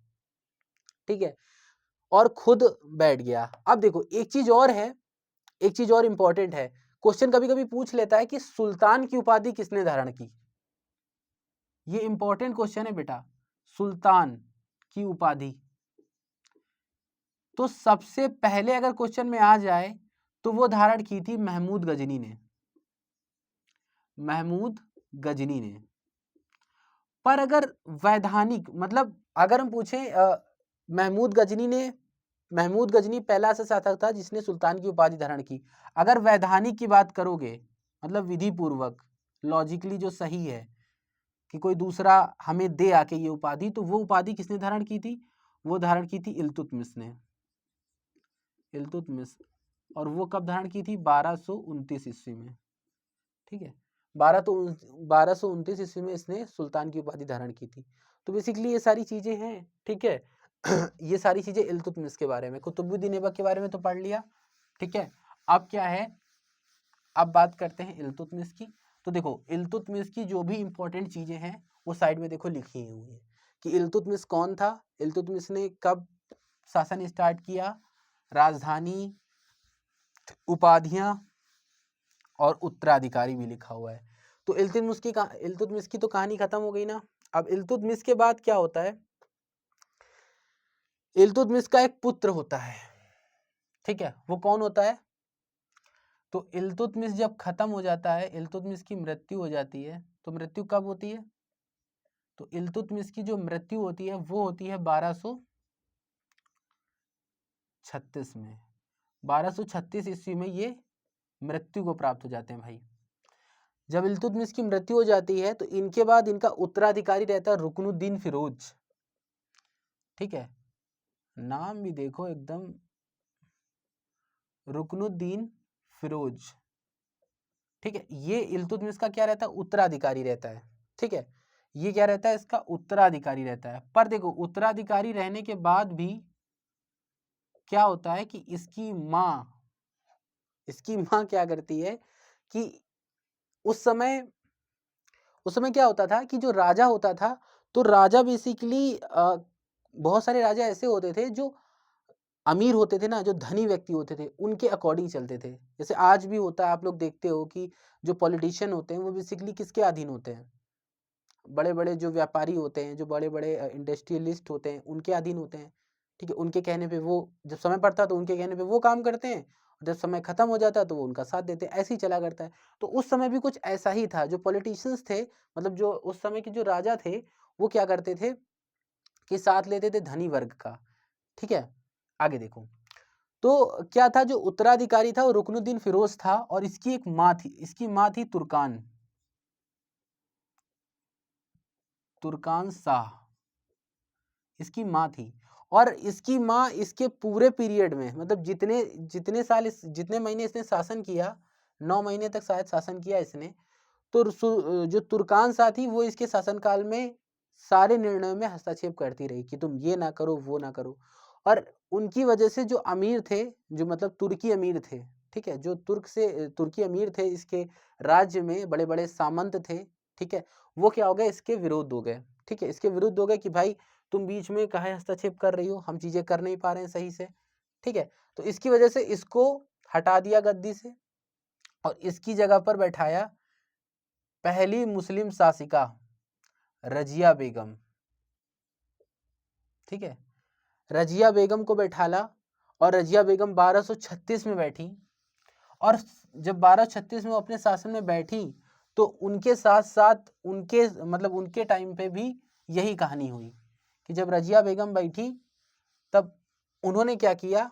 [SPEAKER 1] ठीक है, और खुद बैठ गया। अब देखो एक चीज और है, एक चीज और इंपॉर्टेंट है, क्वेश्चन कभी कभी पूछ लेता है कि सुल्तान की उपाधि किसने धारण की। ये इंपॉर्टेंट क्वेश्चन है बेटा, सुल्तान की उपाधि। तो सबसे पहले अगर क्वेश्चन में आ जाए तो वो धारण की थी महमूद गजनी ने, महमूद गजनी ने। पर अगर वैधानिक, मतलब अगर हम पूछें महमूद गजनी पहला ऐसा शासक था जिसने सुल्तान की उपाधि धारण की। अगर वैधानिक की बात करोगे, मतलब विधि पूर्वक, लॉजिकली जो सही है, कि कोई दूसरा हमें दे आके ये उपाधि, तो वो उपाधि किसने धारण की थी? वो धारण की थी इल्तुतमिश ने, इल्तुतमिश। और वो कब धारण की थी? 1229 ईस्वी में। ठीक है, 1229 ईस्वी में इसने सुल्तान की उपाधि धारण की थी। तो बेसिकली ये सारी चीजें हैं। ठीक है ये सारी चीजें इल्तुतमिश के बारे में। कुतुबुद्दीन ऐबक के बारे में तो पढ़ लिया। ठीक है, अब क्या है, अब बात करते हैं इल्तुतमिश की। तो देखो इल्तुतमिश की जो भी इंपॉर्टेंट चीजें हैं वो साइड में देखो लिखी हुई है कि इल्तुतमिश कौन था, इल्तुतमिश ने कब शासन स्टार्ट किया, राजधानी, उपाधियां और उत्तराधिकारी भी लिखा हुआ है। तो इल्तुतमिश की तो कहानी खत्म हो गई ना। अब इल्तुतमिश के बाद क्या होता है, इल्तुतमिश का एक पुत्र होता है। ठीक है, वो कौन होता है? तो इल्तुतमिश जब खत्म हो जाता है, इल्तुतमिश की मृत्यु हो जाती है। तो मृत्यु कब होती है? तो इल्तुतमिश की जो मृत्यु होती है वो होती है 1236 में। 1236 ईस्वी में ये मृत्यु को प्राप्त हो जाते हैं भाई। जब इल्तुतमिश की मृत्यु हो जाती है तो इनके बाद इनका उत्तराधिकारी रहता है रुकनुद्दीन फिरोज। ठीक है, नाम भी देखो एकदम, रुकनुद्दीन फिरोज। ठीक है, ये इल्तुतमिश का क्या रहता है? उत्तराधिकारी रहता है। ठीक है, ये क्या रहता है? इसका उत्तराधिकारी रहता है। पर देखो उत्तराधिकारी रहने के बाद भी क्या होता है कि इसकी माँ क्या करती है कि उस समय क्या होता था कि जो राजा होता था, तो राजा बेसिकली बहुत सारे राजा ऐसे होते थे जो अमीर होते थे ना, जो धनी व्यक्ति होते थे उनके अकॉर्डिंग चलते थे। जैसे आज भी होता है, आप लोग देखते हो कि जो पॉलिटिशियन होते हैं वो बेसिकली किसके अधीन होते हैं? बड़े बड़े जो व्यापारी होते हैं, जो बड़े बड़े इंडस्ट्रियलिस्ट होते हैं, उनके अधीन होते हैं। ठीक है, उनके कहने पे वो, जब समय पड़ता है तो उनके कहने पे वो काम करते हैं, जब समय खत्म हो जाता है तो वो उनका साथ देते हैं। ऐसे ही चला करता है। तो उस समय भी कुछ ऐसा ही था। जो पॉलिटिशियंस थे, मतलब जो उस समय के जो राजा थे, वो क्या करते थे कि साथ लेते थे धनी वर्ग का। ठीक है, आगे देखो। तो क्या था, जो उत्तराधिकारी था वो रुकनुद्दीन फिरोज था और इसकी एक माँ थी। इसकी माँ थी तुर्कान शाह, इसकी माँ थी। और इसकी माँ इसके पूरे पीरियड में, मतलब जितने महीने इसने शासन किया, 9 महीने तक शायद शासन किया इसने, तो जो तुर्कान शाह थी वो इसके शासनकाल में सारे निर्णयों में हस्तक्षेप करती रही कि तुम ये ना करो, वो ना करो। और उनकी वजह से जो अमीर थे, जो मतलब तुर्की अमीर थे, ठीक है, जो तुर्की अमीर थे, इसके राज्य में बड़े बड़े सामंत थे। ठीक है, वो क्या हो गए, इसके विरुद्ध हो गए। ठीक है, इसके विरुद्ध हो गए कि भाई तुम बीच में काहे हस्तक्षेप कर रही हो, हम चीजें कर नहीं पा रहे हैं सही से। ठीक है, तो इसकी वजह से इसको हटा दिया गद्दी से और इसकी जगह पर बैठाया पहली मुस्लिम शासिका रजिया बेगम। ठीक है, रजिया बेगम को बैठाला और रजिया बेगम 1236 में बैठी। और जब 1236 में वो अपने शासन में बैठी तो उनके साथ साथ उनके टाइम पे भी यही कहानी हुई कि जब रजिया बेगम बैठी तब उन्होंने क्या किया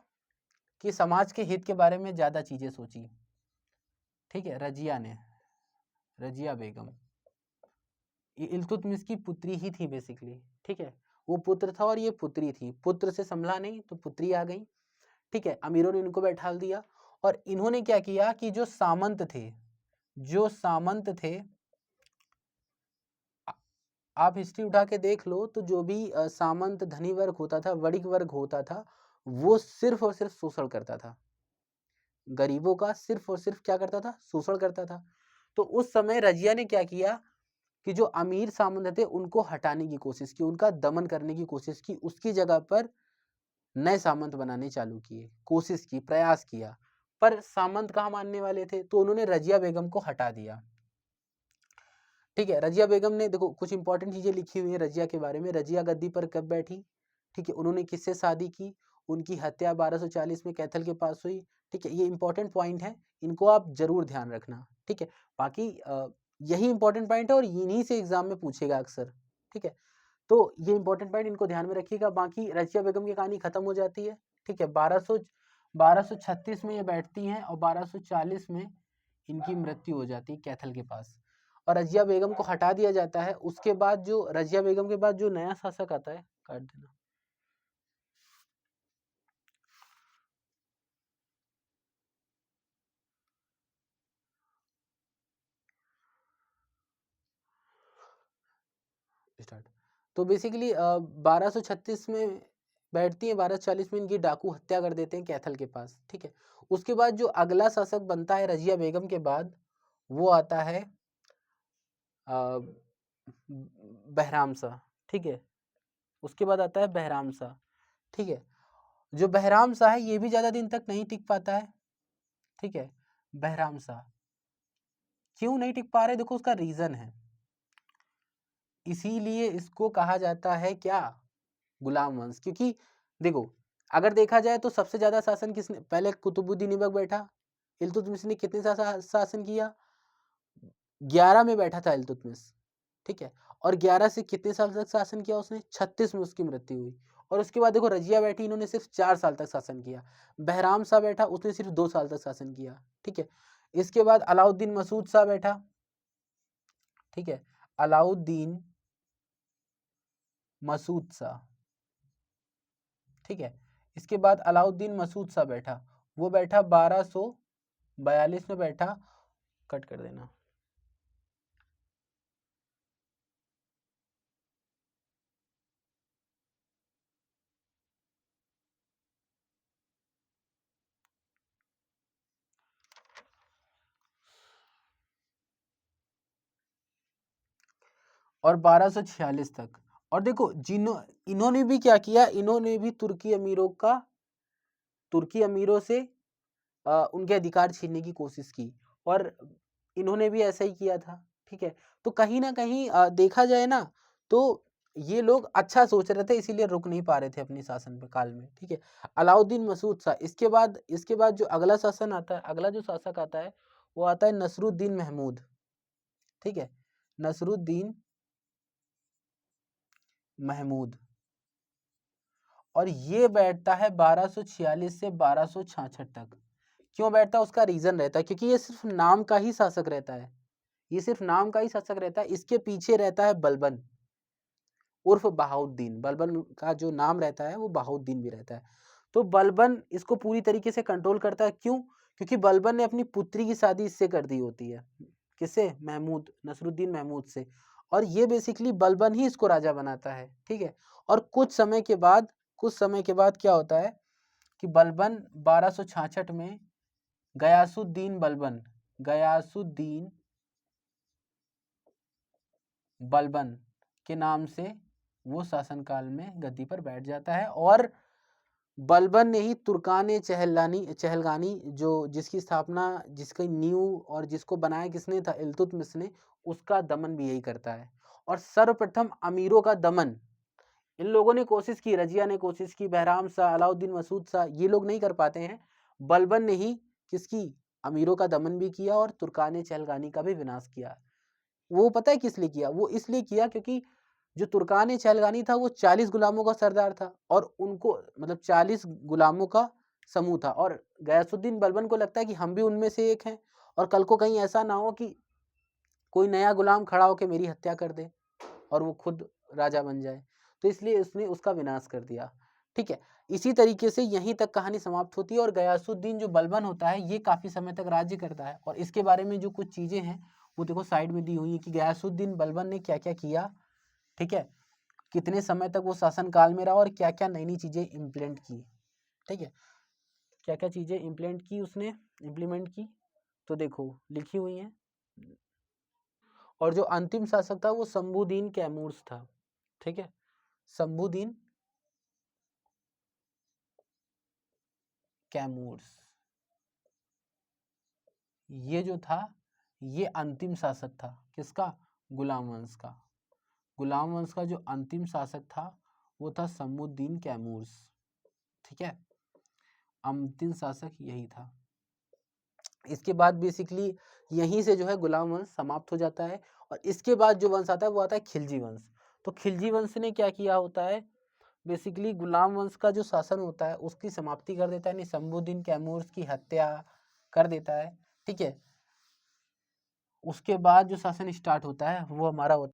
[SPEAKER 1] कि समाज के हित के बारे में ज़्यादा चीज़ें सोची। ठीक है, रजिया बेगम ये इल्तुतमिश की पुत्री ही थी बेसिकली। ठीक है, वो पुत्र था और ये पुत्री थी। पुत्र से संभला नहीं तो पुत्री आ गई। ठीक है, अमीरों ने इनको बैठा दिया और इन्होंने क्या किया कि जो सामंत थे, आप हिस्ट्री उठा के देख लो तो जो भी सामंत धनी वर्ग होता था, वणिक वर्ग होता था, वो सिर्फ और सिर्फ शोषण करता था। गरीबों का सिर्फ और सिर्फ क्या करता था? शोषण करता था। तो उस समय रजिया ने क्या किया कि जो अमीर सामंत थे उनको हटाने की कोशिश की, उनका दमन करने की कोशिश की, उसकी जगह पर नए सामंत बनाने चालू किए, कोशिश की, प्रयास किया। पर सामंत कहाँ मानने वाले थे, तो उन्होंने रजिया बेगम को हटा दिया। ठीक है, रजिया बेगम ने देखो कुछ इंपॉर्टेंट चीजें लिखी हुई है रजिया के बारे में। रजिया गद्दी पर कब बैठी, ठीक है, उन्होंने किससे शादी की, उनकी हत्या 1240 में कैथल के पास हुई। ठीक है, ये इंपॉर्टेंट पॉइंट है, इनको आप जरूर ध्यान रखना। ठीक है, बाकी यही इंपॉर्टेंट पॉइंट है और इन्हीं से एग्जाम में पूछेगा अक्सर। ठीक है, तो ये इंपॉर्टेंट पॉइंट इनको ध्यान में रखिएगा। बाकी रजिया बेगम की कहानी खत्म हो जाती है। ठीक है, 1236 में ये बैठती हैं और 1240 में इनकी मृत्यु हो जाती है कैथल के पास। और रजिया बेगम को हटा दिया जाता है। उसके बाद जो रजिया बेगम के बाद जो नया शासक आता है, काट देना, स्टार्ट। तो बेसिकली 1236 में बैठती है, 1240 में इनकी डाकू हत्या कर देते हैं कैथल के पास, ठीक है। उसके बाद जो अगला शासक बनता है रजिया बेगम के बाद, वो आता है बहराम शाह, ठीक है। उसके बाद आता है बहराम शाह, ठीक है। जो बहराम शाह है ये भी ज्यादा दिन तक नहीं टिक पाता है, ठीक है। बहराम शाह क्यों नहीं टिक पा रहे, देखो उसका रीजन है, इसीलिए इसको कहा जाता है क्या, गुलाम वंश। क्योंकि देखो अगर देखा जाए तो सबसे ज्यादा शासन किसने, पहले कुतुबुद्दीन ऐबक बैठा, इल्तुतमिश ने कितने शासन किया, 11 में बैठा था इल्तुतमिश, ठीक है। और 11 से कितने साल तक शासन किया उसने, 36 में उसकी मृत्यु हुई। और उसके बाद देखो रजिया बैठी, इन्होंने सिर्फ 4 साल तक शासन किया। बहराम शाह बैठा, उसने सिर्फ 2 साल तक शासन किया, ठीक है। इसके बाद अलाउद्दीन मसूद शाह बैठा, ठीक है, अलाउद्दीन मसूद शाह, ठीक है। इसके बाद अलाउद्दीन मसूद शाह बैठा, वो बैठा 1242 में बैठा, कट कर देना। और 1246 तक। और देखो इन्होंने भी क्या किया, इन्होंने भी तुर्की अमीरों से उनके अधिकार छीनने की कोशिश की, और इन्होंने भी ऐसा ही किया था, ठीक है। तो कहीं ना कहीं देखा जाए ना, तो ये लोग अच्छा सोच रहे थे, इसीलिए रुक नहीं पा रहे थे अपने शासन पे काल में, ठीक है। अलाउद्दीन मसूद शाह, इसके बाद जो अगला शासन आता है, अगला जो शासक आता है वो आता है नसरुद्दीन महमूद, ठीक है, नसरुद्दीन महमूद। और ये बैठता है 1246 से 1266 तक। क्यों बैठता है, उसका रीजन रहता है, क्योंकि ये सिर्फ नाम का ही शासक रहता है, ये सिर्फ नाम का ही शासक रहता है। इसके पीछे रहता है बलबन उर्फ बहाउद्दीन, बलबन का जो नाम रहता है वो बहाउद्दीन भी रहता है। तो बलबन इसको पूरी तरीके से कंट्रोल करता है, क्यों, क्योंकि बलबन ने अपनी पुत्री की शादी इससे कर दी होती है, किससे, महमूद, नसरुद्दीन महमूद से। और ये बेसिकली बलबन ही इसको राजा बनाता है, ठीक है। और कुछ समय के बाद क्या होता है कि बलबन 1266 में गयासुद्दीन बलबन के नाम से वो शासनकाल में गद्दी पर बैठ जाता है। और बलबन ने ही तुर्कान चहलगानी जो जिसकी स्थापना, जिसकी नींव और जिसको बनाया किसने था, इल्तुतमिश ने, उसका दमन भी यही करता है। और सर्वप्रथम अमीरों का दमन इन लोगों ने कोशिश की, रजिया ने कोशिश की, बहराम शाह, अलाउद्दीन मसूद शाह, ये लोग नहीं कर पाते हैं। बलबन ने ही किसकी, अमीरों का दमन भी किया और तुर्कान चहलगानी का भी विनाश किया। वो पता है किस लिए किया, वो इसलिए किया क्योंकि जो तुर्कान चहलगानी था वो 40 गुलामों का सरदार था, और उनको मतलब 40 गुलामों का समूह था। और गयासुद्दीन बलबन को लगता है कि हम भी उनमें से एक हैं, और कल को कहीं ऐसा ना हो कि कोई नया गुलाम खड़ा होकर मेरी हत्या कर दे और वो खुद राजा बन जाए, तो इसलिए उसने उसका विनाश कर दिया, ठीक है। इसी तरीके से यहीं तक कहानी समाप्त होती है। और गयासुद्दीन जो बलबन होता है ये काफी समय तक राज्य करता है, और इसके बारे में जो कुछ चीजें हैं वो देखो साइड में दी हुई है कि गयासुद्दीन बलबन ने क्या क्या किया, ठीक है, कितने समय तक वो शासन काल में रहा और क्या क्या नई नई चीजें इम्प्लीमेंट की, ठीक है, क्या क्या चीजें इम्प्लीमेंट की, तो देखो लिखी हुई है। और जो अंतिम शासक था वो शंभुदीन कैमूर था, ठीक है, शंभुदीन कैमूर, ये जो था ये अंतिम शासक था, किसका, गुलाम वंश का। गुलाम वंश का जो अंतिम शासक था वो था शंभुदीन कैमूर, ठीक है, अंतिम शासक यही था। इसके बाद बेसिकली यहीं से जो है गुलाम वंश समाप्त हो जाता है। और इसके बाद जो वंश आता है वो आता है खिलजी वंश। तो खिलजी वंश ने क्या किया होता है, बेसिकली गुलाम वंश का जो शासन होता है उसकी समाप्ति कर देता है, यानी शंभुदीन कैमूर की हत्या कर देता है, ठीक है। उसके बाद जो शासन स्टार्ट होता है वो हमारा होता